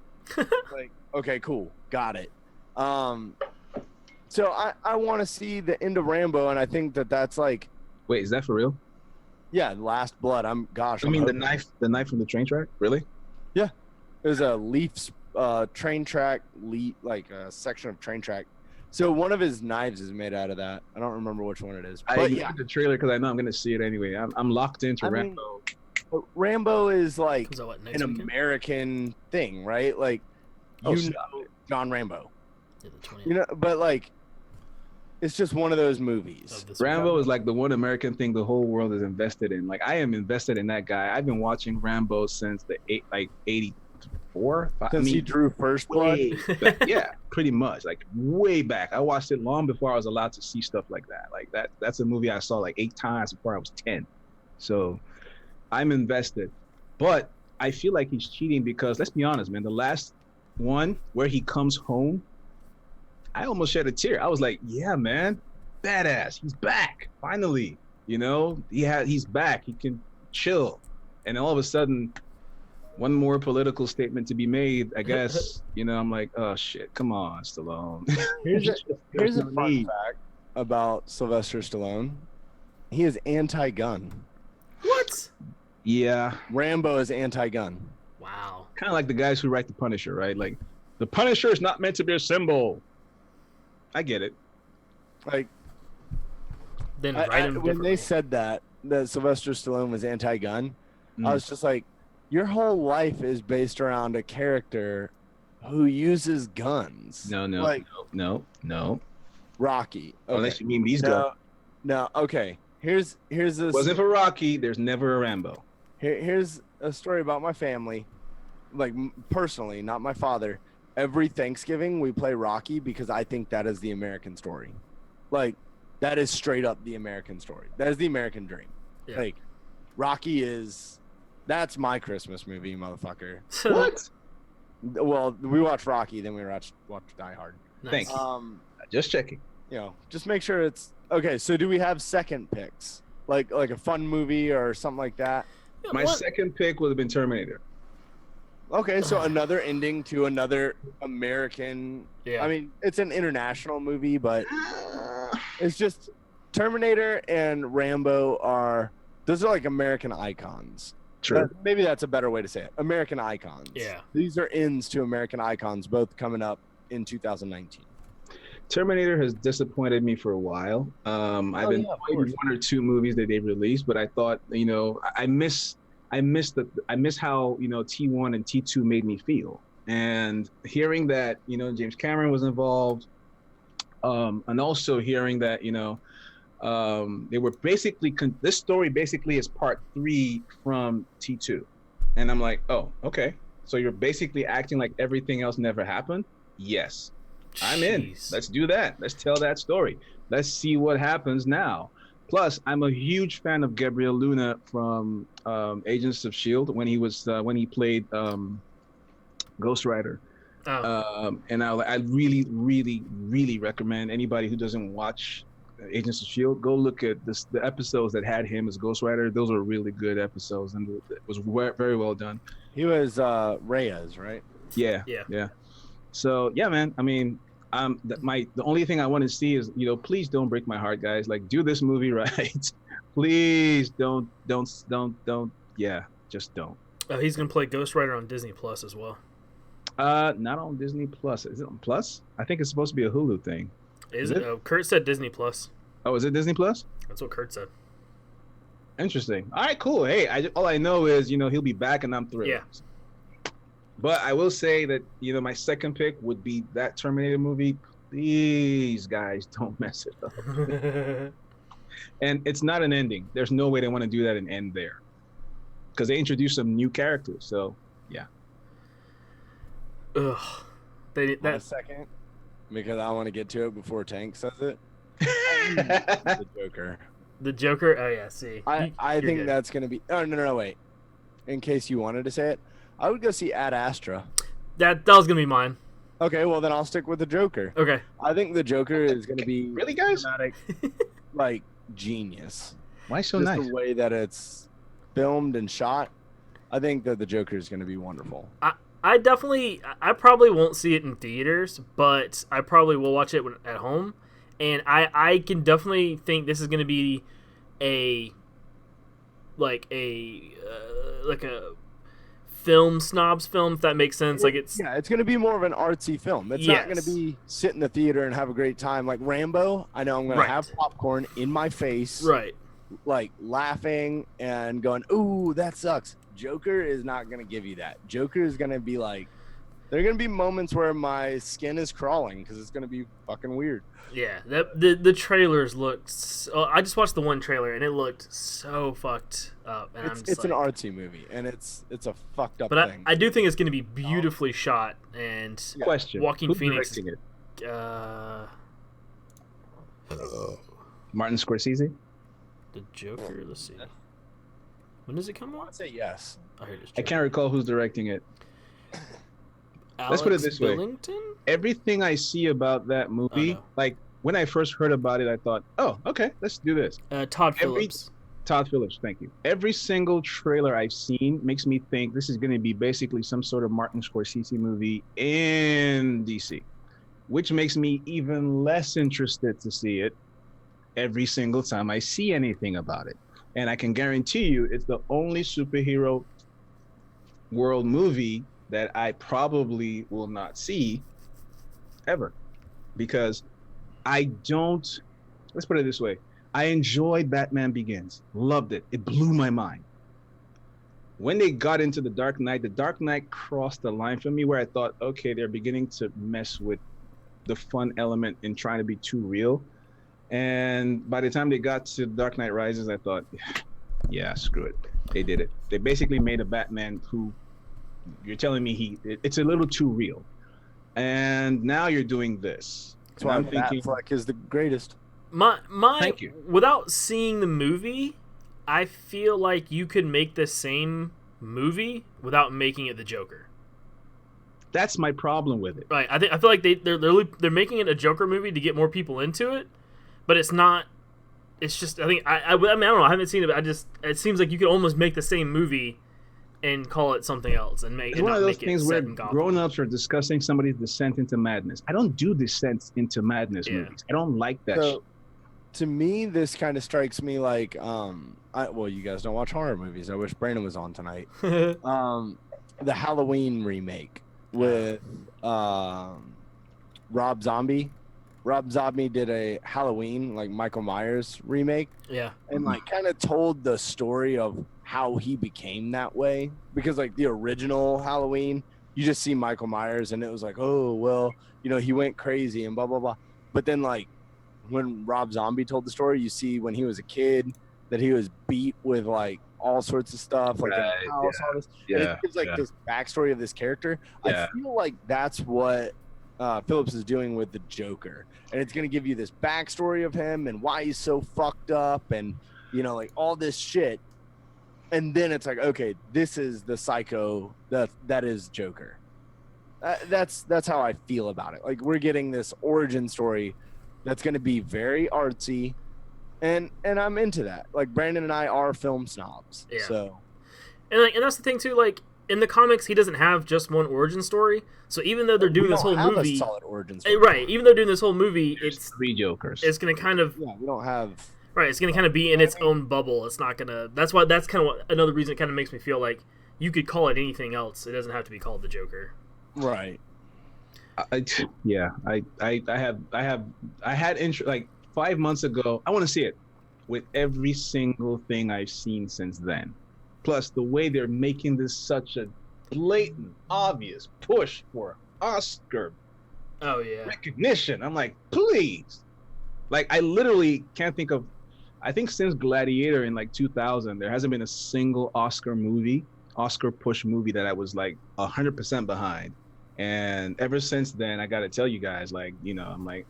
F: Like, okay, cool, got it. So I want to see the end of Rambo, and I think that's like,
B: Wait, is that for real?
F: yeah, Last Blood. I
B: I
F: mean
B: mean, the knife from the train track? Really?
F: There's a Leafs train track, like a section of train track. So one of his knives is made out of that. I don't remember which one it is.
B: I
F: But
B: looked
F: yeah,
B: at the trailer because I know I'm gonna see it anyway. I'm locked into
F: I mean,
B: Rambo.
F: Rambo is like
G: Is that what, next
F: an
G: weekend?
F: American thing, right? Like
B: Oh,
F: you
B: stop
F: know John Rambo.
G: Yeah, the 20th
F: You know, but like it's just one of those movies.
G: of this
B: Rambo is like the one American thing the whole world is invested in. Like I am invested in that guy. I've been watching Rambo since the 84.
F: Since he drew First Blood.
B: way back. Yeah, pretty much. Like way back. I watched it long before I was allowed to see stuff like that. Like that's a movie I saw like 8 times before I was 10. So I'm invested. But I feel like he's cheating because let's be honest, man, the last one where he comes home, I almost shed a tear. I was like, yeah, man, badass. He's back. Finally. You know, he's back. He can chill. And all of a sudden, one more political statement to be made, I guess. You know, I'm like, oh shit, come on, Stallone.
F: Here's a
B: no
F: fun
B: need.
F: fact about Sylvester Stallone. He is anti-gun.
G: What?
B: Yeah,
F: Rambo is anti-gun.
G: Wow.
B: kind of like the guys who write the Punisher, right? Like, the Punisher is not meant to be a symbol. I get it.
F: Like
G: Then write him
F: when
G: differently.
F: they said that Sylvester Stallone was anti-gun, I
B: Mm.
F: was just like, your whole life is based around a character who uses guns.
B: No,
F: like
B: no.
F: Rocky. Okay.
B: Unless you mean these guys.
F: No. Okay. Here's this.
B: Wasn't for Rocky, there's never a Rambo.
F: Here's a story about my family, like personally, not my father. Every Thanksgiving we play Rocky because I think that is the American story. Like that is straight up the American story. That is the American dream.
G: Yeah.
F: Like Rocky that's my Christmas movie, motherfucker.
B: What?
F: Well, we watch Rocky, then we watch Die Hard.
G: Nice.
B: Thank you. Just checking.
F: Just make sure it's okay. So do we have second picks, like a fun movie or something like that?
G: Yeah,
B: My
G: what?
B: second pick would have been Terminator.
F: Okay, so another ending to another American.
G: Yeah.
F: I mean, it's an international movie, but it's just Terminator and Rambo those are like American icons.
B: True.
F: Maybe that's a better way to say it. American icons.
G: Yeah.
F: These are ends to American icons, both coming up in 2019.
B: Terminator has disappointed me for a while. I've been
F: yeah, of
B: maybe
F: course.
B: 1 or 2 movies that they've released, but I thought, I miss how, T1 and T2 made me feel. And hearing that, James Cameron was involved, and also hearing that, they were basically, this story basically is part 3 from T2. And I'm like, oh, okay. So you're basically acting like everything else never happened? Yes. I'm in.
G: Jeez.
B: Let's do that. Let's tell that story. Let's see what happens now. Plus, I'm a huge fan of Gabriel Luna from Agents of S.H.I.E.L.D. when he played Ghost Rider.
G: Oh.
B: And I really, really, really recommend anybody who doesn't watch Agents of S.H.I.E.L.D. go look at the episodes that had him as Ghost Rider. Those are really good episodes, and it was very well done.
F: He was Reyes, right?
B: Yeah. So yeah, man. I mean, the only thing I want to see is, please don't break my heart, guys. Like, do this movie right. Please don't. yeah, just don't.
G: Oh, he's gonna play Ghost Rider on Disney Plus as well.
B: Not on Disney Plus. Is it on Plus? I think it's supposed to be a Hulu thing.
G: Is it? Oh, Kurt said Disney Plus.
B: Oh, is it Disney Plus?
G: That's what Kurt said.
B: Interesting. All right, cool. Hey, all I know is he'll be back, and I'm thrilled.
G: Yeah.
B: But I will say that my second pick would be that Terminator movie. Please, guys, don't mess it up. And it's not an ending. There's no way they want to do that and end there, because they introduced some new characters. So yeah.
G: Ugh.
F: A second, because I want to get to it before Tank says it. The Joker.
G: The Joker. Oh yeah. See.
F: I think
G: good.
F: that's gonna be. Oh no, wait. In case you wanted to say it, I would go see Ad Astra.
G: That was gonna be mine.
F: Okay, well then I'll stick with the Joker.
G: Okay.
F: I think the Joker is gonna be
B: Really, guys?
F: dramatic, like genius.
B: Why so
F: Just
B: nice?
F: the way that it's filmed and shot. I think that the Joker is gonna be wonderful.
G: I probably won't see it in theaters, but I probably will watch it at home. And I can definitely think this is going to be a film snobs film, if that makes sense. Like it's
F: going to be more of an artsy film. It's not going to be sit in the theater and have a great time like Rambo. I know I'm going to have popcorn in my face,
G: right?
F: Like laughing and going, "Ooh, that sucks." Joker is not going to give you that. Joker is going to be like, there are going to be moments where my skin is crawling because it's going to be fucking weird.
G: Yeah, the trailers looked. I just watched the one trailer and it looked so fucked up. And
F: it's an artsy movie and it's a fucked up
G: but
F: thing.
G: I do think it's going to be beautifully shot and
B: Question:
G: Joaquin
B: Who's
G: Phoenix.
B: directing it? Martin Scorsese.
G: The Joker. Let's see. When does it come out?
F: I'd say yes.
G: Oh, here it is.
B: I can't recall who's directing it. Let's put it this way.
G: Billington?
B: Everything I see about that movie, like when I first heard about it, I thought, "Oh, okay, let's do this."
G: Todd Phillips.
B: Todd Phillips, thank you. Every single trailer I've seen makes me think this is going to be basically some sort of Martin Scorsese movie in DC, which makes me even less interested to see it every single time I see anything about it. And I can guarantee you it's the only superhero world movie that I probably will not see ever, because let's put it this way. I enjoyed Batman Begins, loved it. It blew my mind. When they got into the Dark Knight crossed the line for me where I thought, okay, they're beginning to mess with the fun element in trying to be too real. And by the time they got to Dark Knight Rises, I thought, yeah, screw it. They did it. They basically made a Batman who, you're telling me it's a little too real. And now you're doing this.
F: That's why I'm thinking Affleck is the greatest.
B: Thank you.
G: Without seeing the movie, I feel like you could make the same movie without making it the Joker.
B: That's my problem with it.
G: Right. I feel like they're making it a Joker movie to get more people into it. But it's not. It's just. I mean, I don't know. I haven't seen it. But it seems like you could almost make the same movie, and call it something else, and make.
B: It's one of those things where grown-ups are discussing somebody's descent into madness. I don't do descent into madness movies. I don't like that.
F: So, to me, this kind of strikes me like, well, you guys don't watch horror movies. I wish Brandon was on tonight. The Halloween remake with Rob Zombie. Rob Zombie did a Halloween, like Michael Myers remake.
G: Yeah.
F: And like kind of told the story of how he became that way. Because like the original Halloween, you just see Michael Myers and it was like, oh, well, he went crazy and blah, blah, blah. But then like when Rob Zombie told the story, you see when he was a kid that he was beat with like all sorts of stuff, like in the house, all this. And it gives like this backstory of this character. I feel like that's what Phillips is doing with the Joker, and it's going to give you this backstory of him and why he's so fucked up and like all this shit, and then it's like, okay, this is the psycho that is Joker. That's how I feel about it. Like we're getting this origin story that's going to be very artsy, and I'm into that. Like Brandon and I are film snobs, so
G: and that's the thing too. Like in the comics, he doesn't have just one origin story. So even though they're doing this whole movie,
F: a solid origin story.
G: Right? Even though they're doing this whole movie, it's
B: 3 Jokers.
G: It's going to kind of
F: we don't have.
G: Right, it's gonna kind of be in its own bubble. It's not gonna. That's kind of what another reason it kind of makes me feel like you could call it anything else. It doesn't have to be called the Joker.
F: Right.
B: I had interest like 5 months ago. I want to see it with every single thing I've seen since then. Plus the way they're making this such a blatant, obvious push for Oscar
G: Oh yeah.
B: recognition. I'm like, please. Like I literally can't think of. I think since Gladiator in like 2000, there hasn't been a single Oscar push movie that I was like 100% behind. And ever since then, I got to tell you guys, like, you know, I'm like,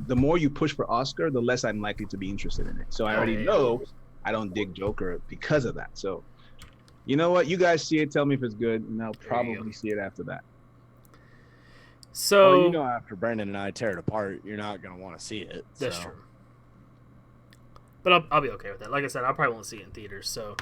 B: the more you push for Oscar, the less I'm likely to be interested in it. So I already know I don't dig Joker because of that. So, you know what? You guys see it, tell me if it's good, and I'll probably see it after that.
G: So,
F: well, you know, after Brandon and I tear it apart, you're not going to want to see it.
G: That's
F: so.
G: true. But I'll be okay with that. Like I said, I probably won't see it in theaters. So,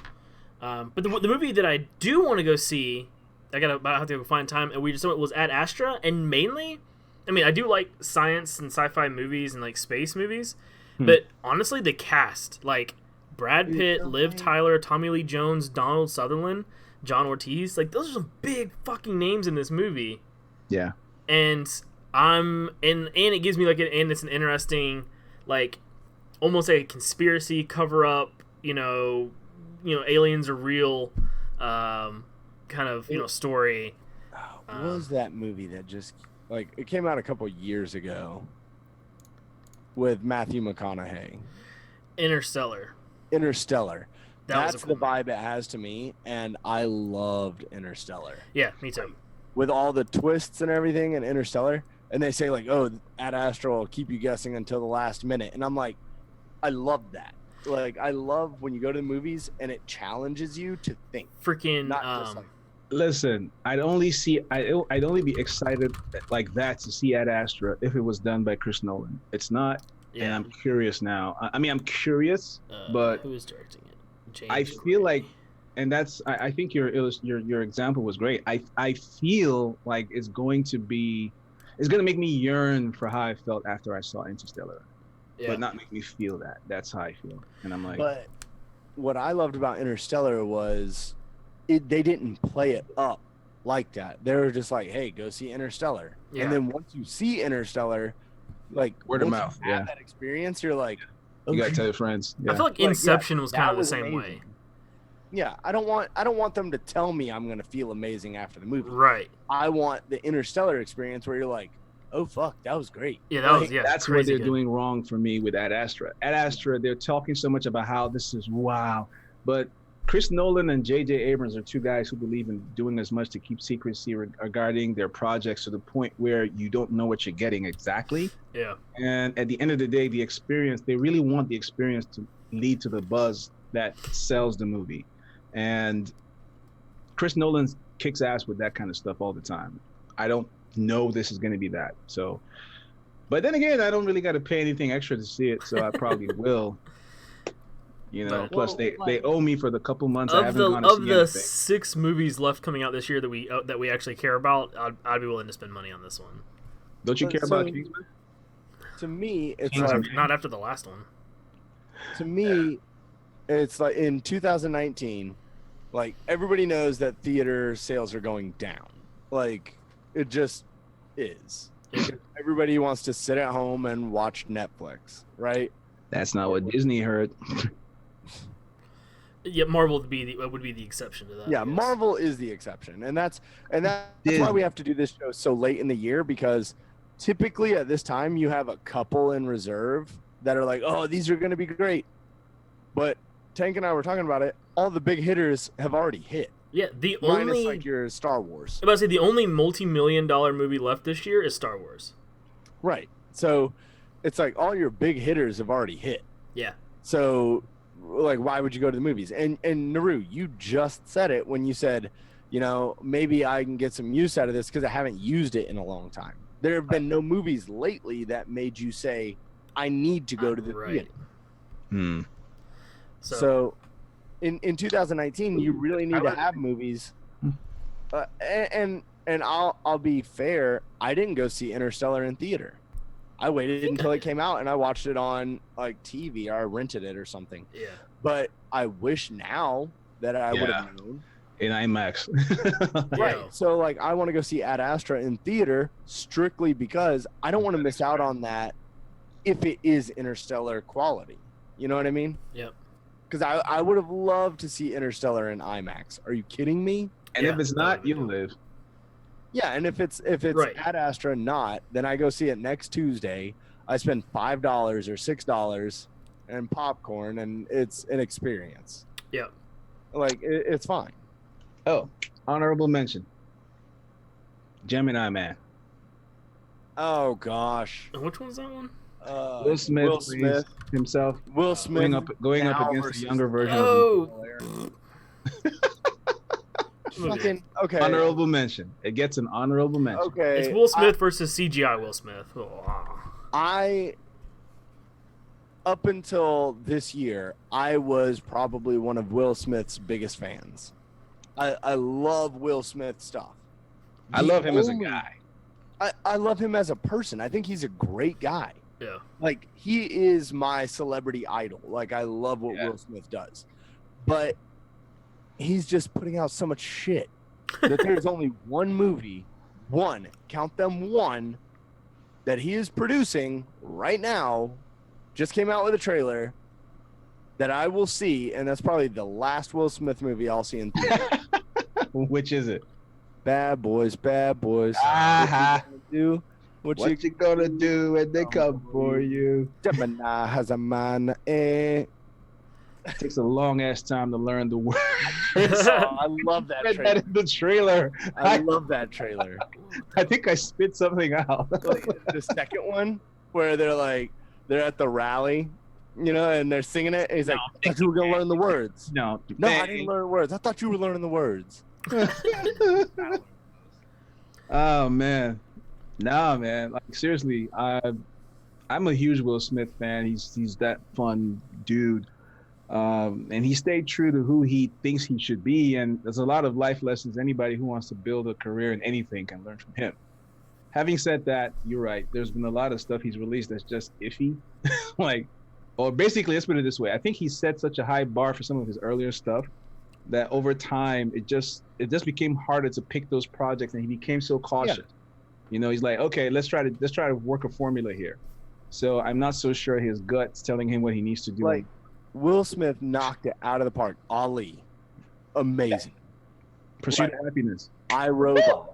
G: but the movie that I do want to go see, I have to go find time, and we just was Ad Astra, and mainly, I mean, I do like science and sci-fi movies and like space movies, but honestly, the cast, like Brad Pitt, Liv Tyler, Tommy Lee Jones, Donald Sutherland, John Ortiz, like those are some big fucking names in this movie.
B: Yeah.
G: And and it gives me like it's an interesting, like, almost a conspiracy cover up, you know, aliens are real, kind of, story.
F: What was that movie that just, like, it came out a couple years ago with Matthew McConaughey?
G: Interstellar.
F: That's the vibe it has to me, and I loved Interstellar.
G: Yeah, me too.
F: With all the twists and everything in Interstellar, and they say, like, oh, Ad Astra will keep you guessing until the last minute, and I'm like, I love that. Like, I love when you go to the movies and it challenges you to think.
G: Freaking,
F: not just like,
B: listen, I'd only be excited like that to see Ad Astra if it was done by Chris Nolan. It's not, and I'm curious now. I mean, I'm curious, but
G: who is directing it? James
B: I feel like, and that's I think your example was great. I feel like it's going to make me yearn for how I felt after I saw Interstellar. But not make me feel that. That's how I feel. And I'm like...
F: But what I loved about Interstellar was they didn't play it up like that. They were just like, hey, go see Interstellar. Yeah. And then once you see Interstellar, like...
B: word of mouth,
F: have that experience, you're like...
B: You gotta tell your friends. Yeah.
G: I feel like Inception was kind of the same way.
F: Yeah, I don't want them to tell me I'm gonna feel amazing after the movie.
G: Right.
F: I want the Interstellar experience where you're like, oh fuck, that was great.
G: Yeah,
B: that's what they're doing wrong for me with Ad Astra. Ad Astra, they're talking so much about how this is wow, but Chris Nolan and J.J. Abrams are two guys who believe in doing as much to keep secrecy regarding their projects to the point where you don't know what you're getting exactly.
G: Yeah.
B: And at the end of the day, the experience, they really want the experience to lead to the buzz that sells the movie. And Chris Nolan kicks ass with that kind of stuff all the time. I don't know this is going to be that. So, but then again, I don't really got to pay anything extra to see it, so I probably will. You know, plus they owe me for the couple months I haven't gone to see anything.
G: Of the 6 movies left coming out this year that we actually care about, I'd be willing to spend money on this one.
B: Don't you care about Kingsman?
F: To me, it's
G: not after the last one.
F: To me, it's like in 2019, like everybody knows that theater sales are going down. Like it just is. Everybody wants to sit at home and watch Netflix, right?
B: That's not what Disney heard.
G: Yeah, Marvel would be the exception to that.
F: Yeah, Marvel is the exception, and that's why we have to do this show so late in the year, because typically at this time you have a couple in reserve that are like, oh, these are going to be great. But Tank and I were talking about it. All the big hitters have already hit.
G: Yeah,
F: minus like your Star Wars.
G: I'm about to say the only multi-million-dollar movie left this year is Star Wars.
F: Right. So it's like all your big hitters have already hit.
G: Yeah.
F: So like, why would you go to the movies? And Naru, you just said it when you said, you know, maybe I can get some use out of this because I haven't used it in a long time. There have been no movies lately that made you say, I need to go to the theater. So in 2019, you really need to have movies. And I'll be fair, I didn't go see Interstellar in theater. I waited until it came out and I watched it on like TV or I rented it or something.
G: Yeah.
F: But I wish now that I would
B: Yeah.
F: have known.
B: In IMAX.
F: Right.
G: Yeah.
F: So like I want to go see Ad Astra in theater strictly because I don't want to miss out on that if it is Interstellar quality. You know what I mean?
G: Yep.
F: Because I would have loved to see Interstellar in IMAX. Are you kidding me?
B: And
G: Yeah,
B: if it's
G: that
B: not,
G: would've
B: you
G: been
B: live.
F: Yeah, and if it's
G: Right.
F: Ad Astra not, then I go see it next Tuesday. I spend $5 or $6 and popcorn, and it's an experience.
G: Yep.
F: Like it's fine.
B: Oh, honorable mention. Gemini Man.
F: Oh gosh.
G: And which one's that one?
B: Will Smith,
F: Will
B: plays
F: Smith.
B: himself
F: Will Smith
B: going up
F: now
B: against
F: versus-
B: the younger version
G: Oh.
B: of
F: Fucking okay.
B: honorable mention. It gets an honorable mention.
F: Okay.
G: It's Will Smith versus CGI Will Smith. Oh.
F: I up until this year, I was probably one of Will Smith's biggest fans. I love Will Smith stuff.
B: I
F: The
B: love him as a
F: only-
B: guy.
F: I love him as a person. I think he's a great guy.
G: Yeah.
F: Like he is my celebrity idol. Like I love what
B: Yeah.
F: Will Smith does. But he's just putting out so much shit that there's only one movie, count them one, that he is producing right now, just came out with a trailer that I will see, and that's probably the last Will Smith movie I'll see in theater.
B: Which is it?
F: Bad Boys, Bad Boys.
B: Ah-ha.
F: What you gonna do?
B: What you gonna do when they come for you?
F: Gemini has a man. Eh.
B: It takes a long ass time to learn the word.
F: I love that
B: Read that
F: trailer.
B: in the trailer.
F: I love that trailer.
B: I think I spit something out.
F: The second one where they're at the rally, you know, and they're singing it. And he's like, I thought you were gonna learn the words.
B: No,
F: No, I didn't learn words. I thought you were learning the words.
B: Oh man, nah, man. Like seriously, I'm a huge Will Smith fan. He's that fun dude, and he stayed true to who he thinks he should be. And there's a lot of life lessons anybody who wants to build a career in anything can learn from him. Having said that, you're right. There's been a lot of stuff he's released that's just iffy, or basically, let's put it this way. I think he set such a high bar for some of his earlier stuff that over time it just became harder to pick those projects, and he became so cautious. Yeah. You know, he's like, okay, let's try to work a formula here. So I'm not so sure his gut's telling him what he needs to do.
F: Like Will Smith knocked it out of the park. Ali, amazing.
B: Pursuit of Happiness.
F: iRobot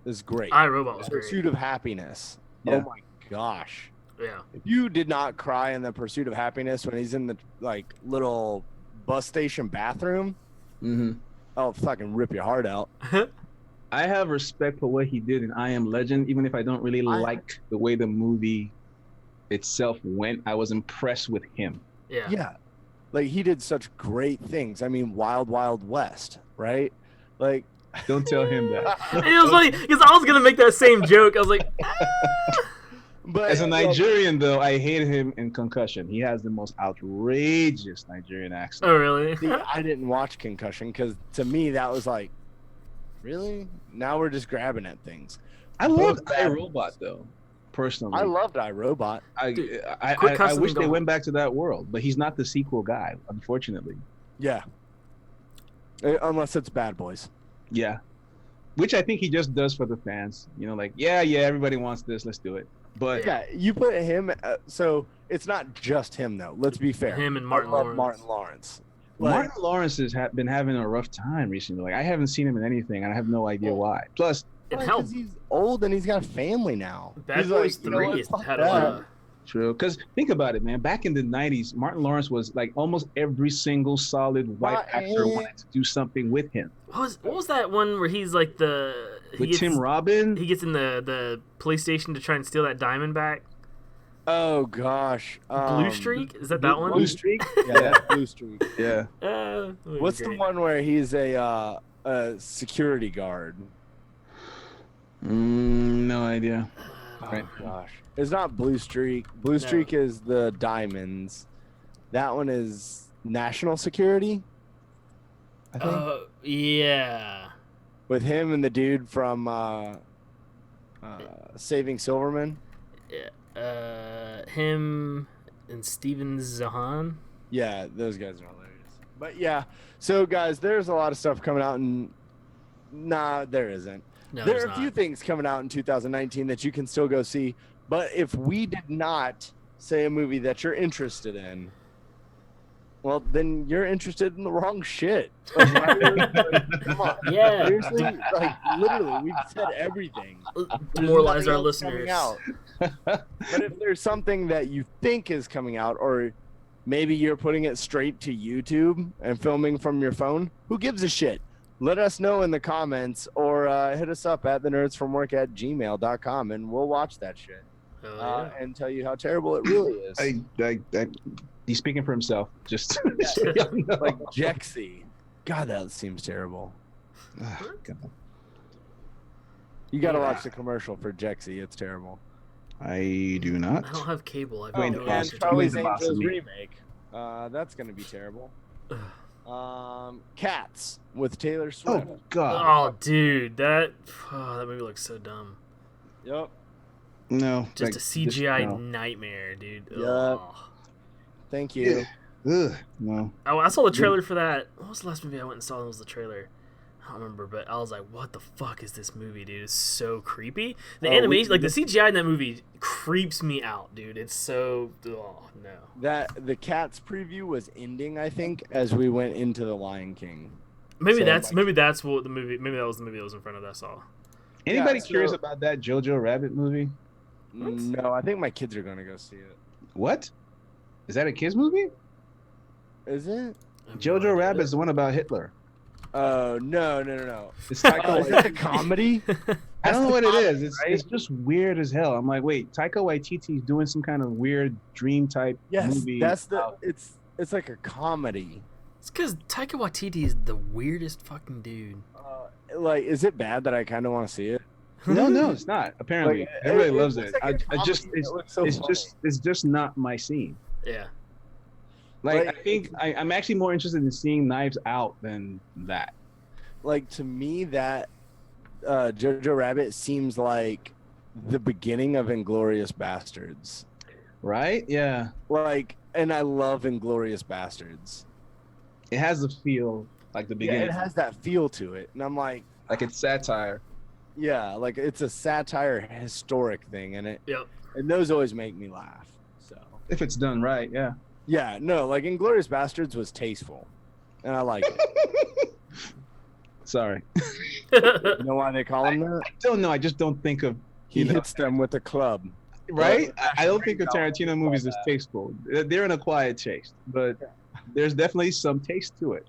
F: is great.
G: iRobot was great.
F: Pursuit of Happiness.
B: Yeah.
F: Oh my gosh.
G: Yeah.
F: If you did not cry in the Pursuit of Happiness when he's in the little bus station bathroom, I'll fucking rip your heart out.
B: I have respect for what he did in I Am Legend, even if I don't really like the way the movie itself went. I was impressed with him.
G: Yeah.
F: Yeah. Like he did such great things. I mean, Wild Wild West, right? Like
B: don't tell him that.
G: It was funny because I was gonna make that same joke. I was like,
F: but
B: as a Nigerian though, I hate him in Concussion. He has the most outrageous Nigerian accent.
G: oh really?
F: See, I didn't watch Concussion because to me that was like, really? Now we're just grabbing at things.
B: I loved iRobot though, personally.
F: I loved iRobot.
B: I wish they went back to that world, but he's not the sequel guy, unfortunately.
F: Yeah. Unless it's Bad Boys.
B: Yeah. Which I think he just does for the fans. You know, like, yeah, everybody wants this, let's do it. But
F: yeah, you put him. So it's not just him though. Let's be fair.
G: Him and Martin
F: I love
G: Lawrence.
F: Martin Lawrence.
B: Martin Lawrence has been having a rough time recently. Like, I haven't seen him in anything, and I have no idea why. Plus,
F: because he's old and he's got a family now.
G: Bad
F: he's
G: Boys
F: like, you know
G: 3
F: what?
G: had
F: Fuck
G: a lot
F: that.
G: of.
B: true. Because think about it, man. Back in the 90s, Martin Lawrence was like almost every single solid white actor wanted to do something with him.
G: What was that one where he's like
B: Tim Robbins?
G: He gets in the police station to try and steal that diamond back.
F: Oh gosh.
G: Blue Streak? Is that one?
F: Blue Streak? Yeah, that's Blue Streak.
B: Yeah.
F: What's the one where he's a security guard?
B: No idea.
F: Oh gosh. It's not Blue Streak. Blue Streak is the diamonds. That one is national security. I think.
G: Yeah.
F: With him and the dude from Saving Silverman.
G: Yeah. Him and Steven Zahan.
F: Yeah, those guys are hilarious. But yeah, so guys, there's a lot of stuff coming out, and nah, there isn't.
G: No,
F: There
G: there's
F: are a few
G: not.
F: things coming out in 2019 that you can still go see. But if we did not say a movie that you're interested in, well, then you're interested in the wrong shit. Like, come on.
G: Yeah.
F: Seriously, like literally, we've said everything.
G: Demoralize our
F: There's nothing
G: listeners.
F: else coming out. But if there's something that you think is coming out, or maybe you're putting it straight to YouTube and filming from your phone, who gives a shit? Let us know in the comments, or hit us up at TheNerdsFromWork@gmail.com, and we'll watch that shit
G: Oh, yeah.
F: and tell you how terrible it really is.
B: He's speaking for himself. Just
F: Like Jexy. God, that seems terrible.
B: God.
F: You got to watch the commercial for Jexy. It's terrible.
B: I do not.
G: I don't have cable. I've
B: Wait,
G: no
B: no,
F: And
G: access to
F: Charlie's
B: Wayne's the boss of
F: Angels
B: me.
F: remake. That's going to be terrible. Cats with Taylor Swift.
B: Oh God.
G: Oh, dude, that movie looks so dumb.
F: Yep.
B: No.
G: Just
B: like,
G: a CGI
B: no.
G: nightmare, dude.
F: Yup.
G: Ugh.
F: Thank you.
B: Ugh, no.
G: Oh, I saw the trailer for that. What was the last movie I went and saw? That was the trailer. I don't remember, but I was like, "What the fuck is this movie, dude? It's so creepy." The animation, like the CGI in that movie, creeps me out, dude. It's so no.
F: The Cats preview was ending, I think, as we went into The Lion King.
G: Maybe
F: So,
G: that's
F: like-
G: maybe that's what the movie. Maybe that was the movie that was in front of that I saw.
B: Anybody
F: so-
B: curious about that Jojo Rabbit movie?
F: No, I think my kids are going to go see it.
B: What? Is that a kids movie?
F: Is it?
B: Jojo Rabbit's the one about Hitler.
F: Oh, no.
B: It's
F: Oh,
B: Taika
F: is that a
B: Waititi.
F: comedy?
B: I don't know what it is. It's,
F: right?
B: it's just weird as hell. I'm like, wait, Taika Waititi's doing some kind of weird dream type
F: Yes,
B: movie.
F: that's the.
B: about-
F: It's like a comedy.
G: It's because Taika Waititi is the weirdest fucking dude.
F: Like, is it bad that I kind of want to see it?
B: No, it's not. Apparently,
F: Like,
B: everybody
F: it
B: loves
F: looks
B: it.
F: like a
B: I just,
F: comedy
B: it's,
F: that looks so
B: it's
F: funny.
B: just not my scene.
G: Yeah.
B: Like,
F: Like,
B: I think I'm actually more interested in seeing Knives Out than that.
F: Like, to me, that Jojo Rabbit seems like the beginning of Inglorious Bastards.
B: Right? Yeah.
F: Like, and I love Inglorious Bastards.
B: It has a feel like the
F: Yeah,
B: beginning.
F: it has that feel to it, and I'm like,
B: like it's satire.
F: yeah, like it's a satire historic thing, and
G: Yep.
F: those always make me laugh. So
B: If it's done right, yeah.
F: yeah, no, like Inglorious Bastards was tasteful, and I like it.
B: Sorry.
F: You know why they call him that?
B: Don't know. I just don't think of
F: He
B: you know,
F: hits them with a club.
B: right. I don't think of Tarantino movies as tasteful. They're an acquired taste, but there's definitely some taste to it.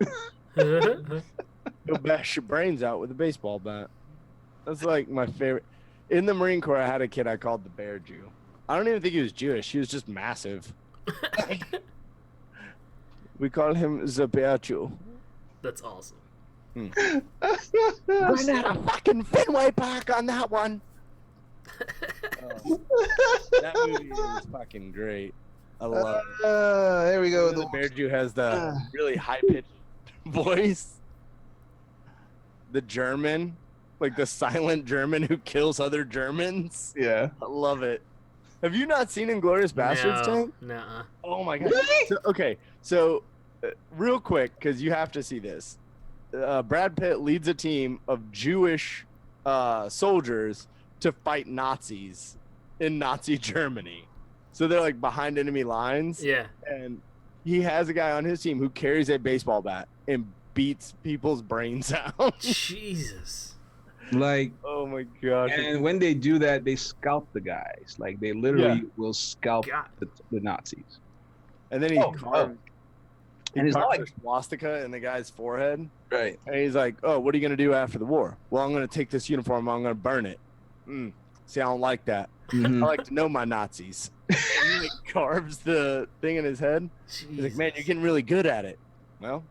F: He'll bash your brains out with a baseball bat. That's like my favorite. In the Marine Corps, I had a kid I called the Bear Jew. I don't even think he was Jewish. He was just massive. We call him the Bear Jew.
G: That's awesome.
F: Run out of fucking Fenway Park on that one. That movie is fucking great. I love it.
B: There we go.
F: The Bear Jew has the really high pitched voice. The German, like the silent German who kills other Germans.
B: Yeah.
F: I love it. Have you not seen Inglourious Bastards,
G: No,
F: Tank?
G: nuh-uh.
F: Oh my god. So, okay, so real quick, because you have to see this. Brad Pitt leads a team of Jewish soldiers to fight Nazis in Nazi Germany. So they're like behind enemy lines.
G: Yeah.
F: And he has a guy on his team who carries a baseball bat and beats people's brains out.
G: Jesus.
B: Like,
F: Oh my god.
B: and when they do that, they scalp the guys. Like, they literally will scalp
G: God.
B: the Nazis.
F: And then he carves,
B: And it's not
F: carves
B: like
F: a swastika in the guy's forehead.
B: right.
F: And he's like, "Oh, what are you gonna do after the war?" "Well, I'm gonna take this uniform. I'm gonna burn it." See, I don't like that.
B: Mhm.
F: I like to know my Nazis. And he like carves the thing in his head. He's like, "Man, you're getting really good at it." Well,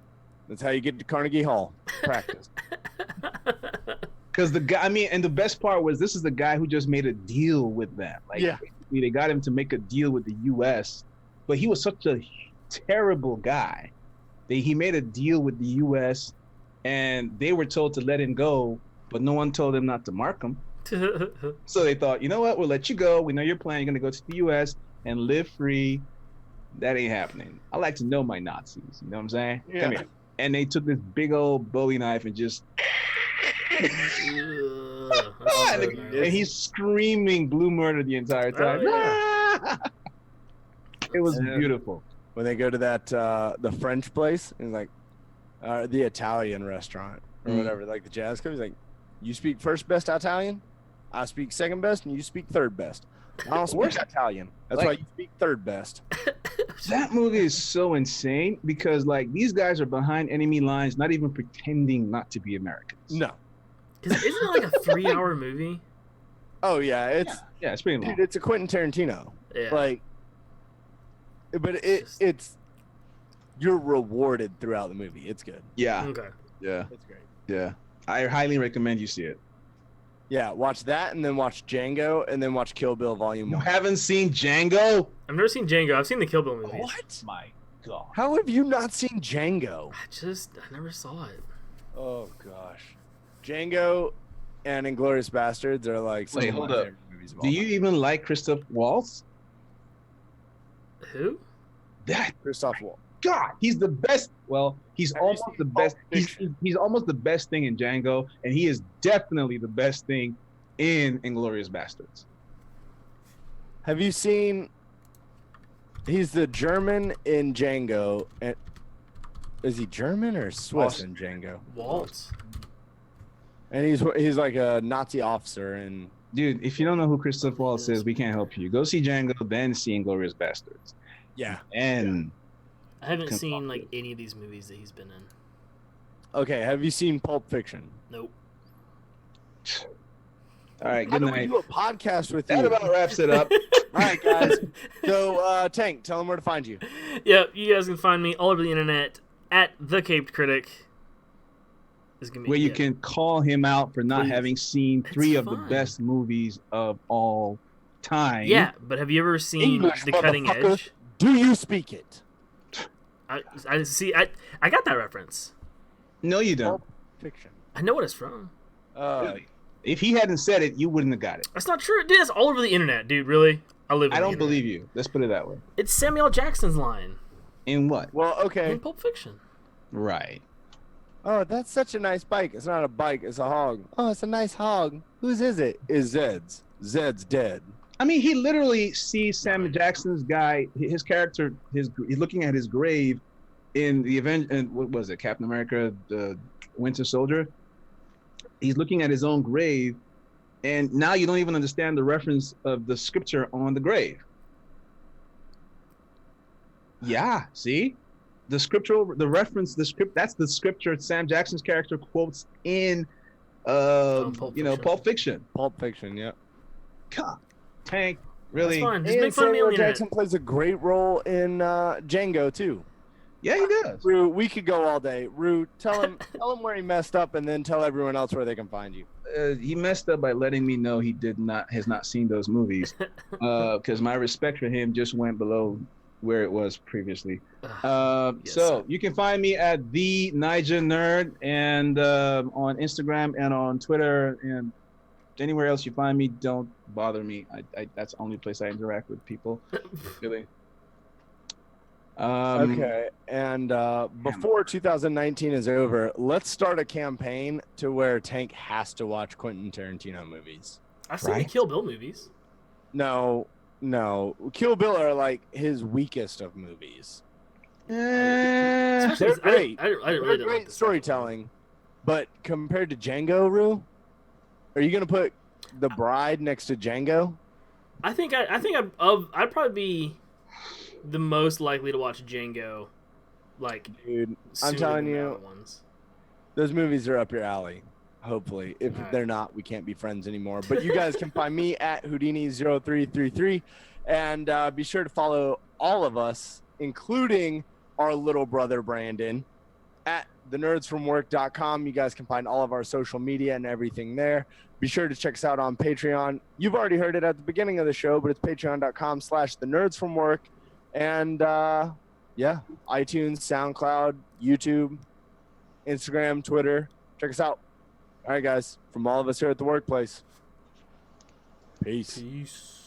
F: that's how you get to Carnegie Hall. Practice.
B: Because the guy, I mean, and the best part was this is the guy who just made a deal with them. Like,
F: Yeah.
B: basically they got him to make a deal with the U.S., but he was such a terrible guy that he made a deal with the U.S. and they were told to let him go, but no one told him not to mark him. So they thought, you know what? We'll let you go. We know you're planning. You're going to go to the U.S. and live free. That ain't happening. I like to know my Nazis. You know what I'm saying?
F: Yeah.
B: Come here. And they took this big old Bowie knife and just... and he's screaming blue murder the entire time.
G: Oh,
B: It was beautiful.
F: When they go to that the French place and like the Italian restaurant or whatever, like the jazz club, he's like, you speak first best Italian, I speak second best, and you speak third best. I don't speak Italian. That's why you speak third best.
B: That movie is so insane because like these guys are behind enemy lines, not even pretending not to be Americans.
F: No.
G: Isn't it like a 3-hour movie?
F: Oh yeah, it's
B: it's pretty long.
F: dude, it's a Quentin Tarantino.
G: Yeah.
F: Like, but it's you're rewarded throughout the movie. It's good.
B: Yeah,
G: Okay.
B: yeah,
F: It's great.
B: yeah. I highly recommend you see it.
F: Yeah, watch that and then watch Django and then watch Kill Bill Volume
B: You
F: 1.
B: haven't seen Django?
G: I've never seen Django. I've seen the Kill Bill movies.
B: What? My God.
F: How have you not seen Django?
G: I never saw it.
F: Oh gosh, Django and Inglourious Bastards are like some
B: Wait,
F: of
B: hold
F: my
B: up.
F: favorite movies of all
B: Do you
F: time.
B: even like Christoph Waltz?
G: Who?
B: That
F: Christoph Waltz?
B: God, he's the best. Well, he's
F: Have you
B: almost
F: seen
B: the
F: Pulp
B: best.
F: Fiction?
B: He's almost the best thing in Django, and he is definitely the best thing in Inglourious Bastards.
F: Have you seen? He's the German in Django. And is he German or Swiss in Django?
G: Waltz.
F: And he's like a Nazi officer and
B: Dude, if you don't know who Christoph Waltz is, we can't help you. Go see Django, then see Inglourious Bastards.
F: yeah.
B: And
G: I haven't
B: Can
G: seen
B: fuck
G: like
B: you.
G: any of these movies that he's been in.
F: Okay, have you seen Pulp Fiction?
G: Nope.
B: all right,
F: How
B: good
F: do we
B: night.
F: do a podcast with
B: That
F: you?
B: about wraps it up.
F: All right, guys. So, Tank, tell them where to find you.
G: Yeah, you guys can find me all over the internet at The Caped Critic. This is gonna be
B: Where you
G: yeah.
B: can call him out for not
G: Please.
B: having seen
G: It's
B: 3 of the
G: fine.
B: best movies of all time.
G: Yeah, but have you ever seen
F: English,
G: The Cutting
F: motherfucker.
G: Edge?
F: Do you speak it?
G: I see. I got that reference.
B: No, you don't.
F: Pulp Fiction.
G: I know what it's from.
B: Really. If he hadn't said it, you wouldn't have got it.
G: That's not true. Dude, it's all over the internet, dude. Really? I live.
B: I
G: on the
B: don't
G: internet.
B: believe you. Let's put it that way.
G: It's Samuel Jackson's line
B: In what?
F: Well, okay.
G: in Pulp Fiction.
B: Right.
F: Oh, that's such a nice bike. It's not a bike, it's a hog. Oh, it's a nice hog. Whose is it? Is Zed's. Zed's dead.
B: I mean, he literally sees Samuel Jackson's guy, his character, he's looking at his grave in the event, and what was it, Captain America, the Winter Soldier? He's looking at his own grave, and now you don't even understand the reference of the scripture on the grave. Yeah, see? The scriptural, the reference, the script, that's the scripture Sam Jackson's character quotes in,
G: Pulp Fiction.
B: Pulp Fiction.
F: Pulp Fiction, yeah.
B: God, Tank, really?
G: That's fine. Just
F: And
G: make fun of me on
F: Samuel
G: the internet.
F: Jackson plays a great role in Django, too.
B: Yeah, he does.
F: Rue, we could go all day. Rue, tell him where he messed up and then tell everyone else where they can find you.
B: He messed up by letting me know he has not seen those movies, because my respect for him just went below where it was previously.
G: Yes.
B: So you can find me at the Niger Nerd and on Instagram and on Twitter and anywhere else you find me. Don't bother me. I that's the only place I interact with people. Really.
F: Okay, and before 2019 is over, let's start a campaign to where Tank has to watch Quentin Tarantino movies.
G: I've seen the
B: Right?
G: Kill Bill movies.
F: No, Kill Bill are like his weakest of movies.
G: Especially
F: They're great.
G: I really
F: They're
G: don't like
F: great
G: this
F: storytelling, but compared to Django, Rue, are you gonna put The Bride next to Django?
G: I think I'd probably be the most likely to watch Django. Like,
F: Dude, I'm
G: sooner
F: telling
G: than the
F: you,
G: other ones.
F: those movies are up your alley. Hopefully, if
G: All right.
F: they're not, we can't be friends anymore. But you guys can find me at Houdini0333, and be sure to follow all of us, including our little brother Brandon, at TheNerdsFromWork.com. You guys can find all of our social media and everything there. Be sure to check us out on Patreon. You've already heard it at the beginning of the show, but it's patreon.com/TheNerdsFromWork. And yeah, iTunes, SoundCloud, YouTube, Instagram, Twitter. Check us out. All right, guys, from all of us here at the workplace, Peace.
G: Peace.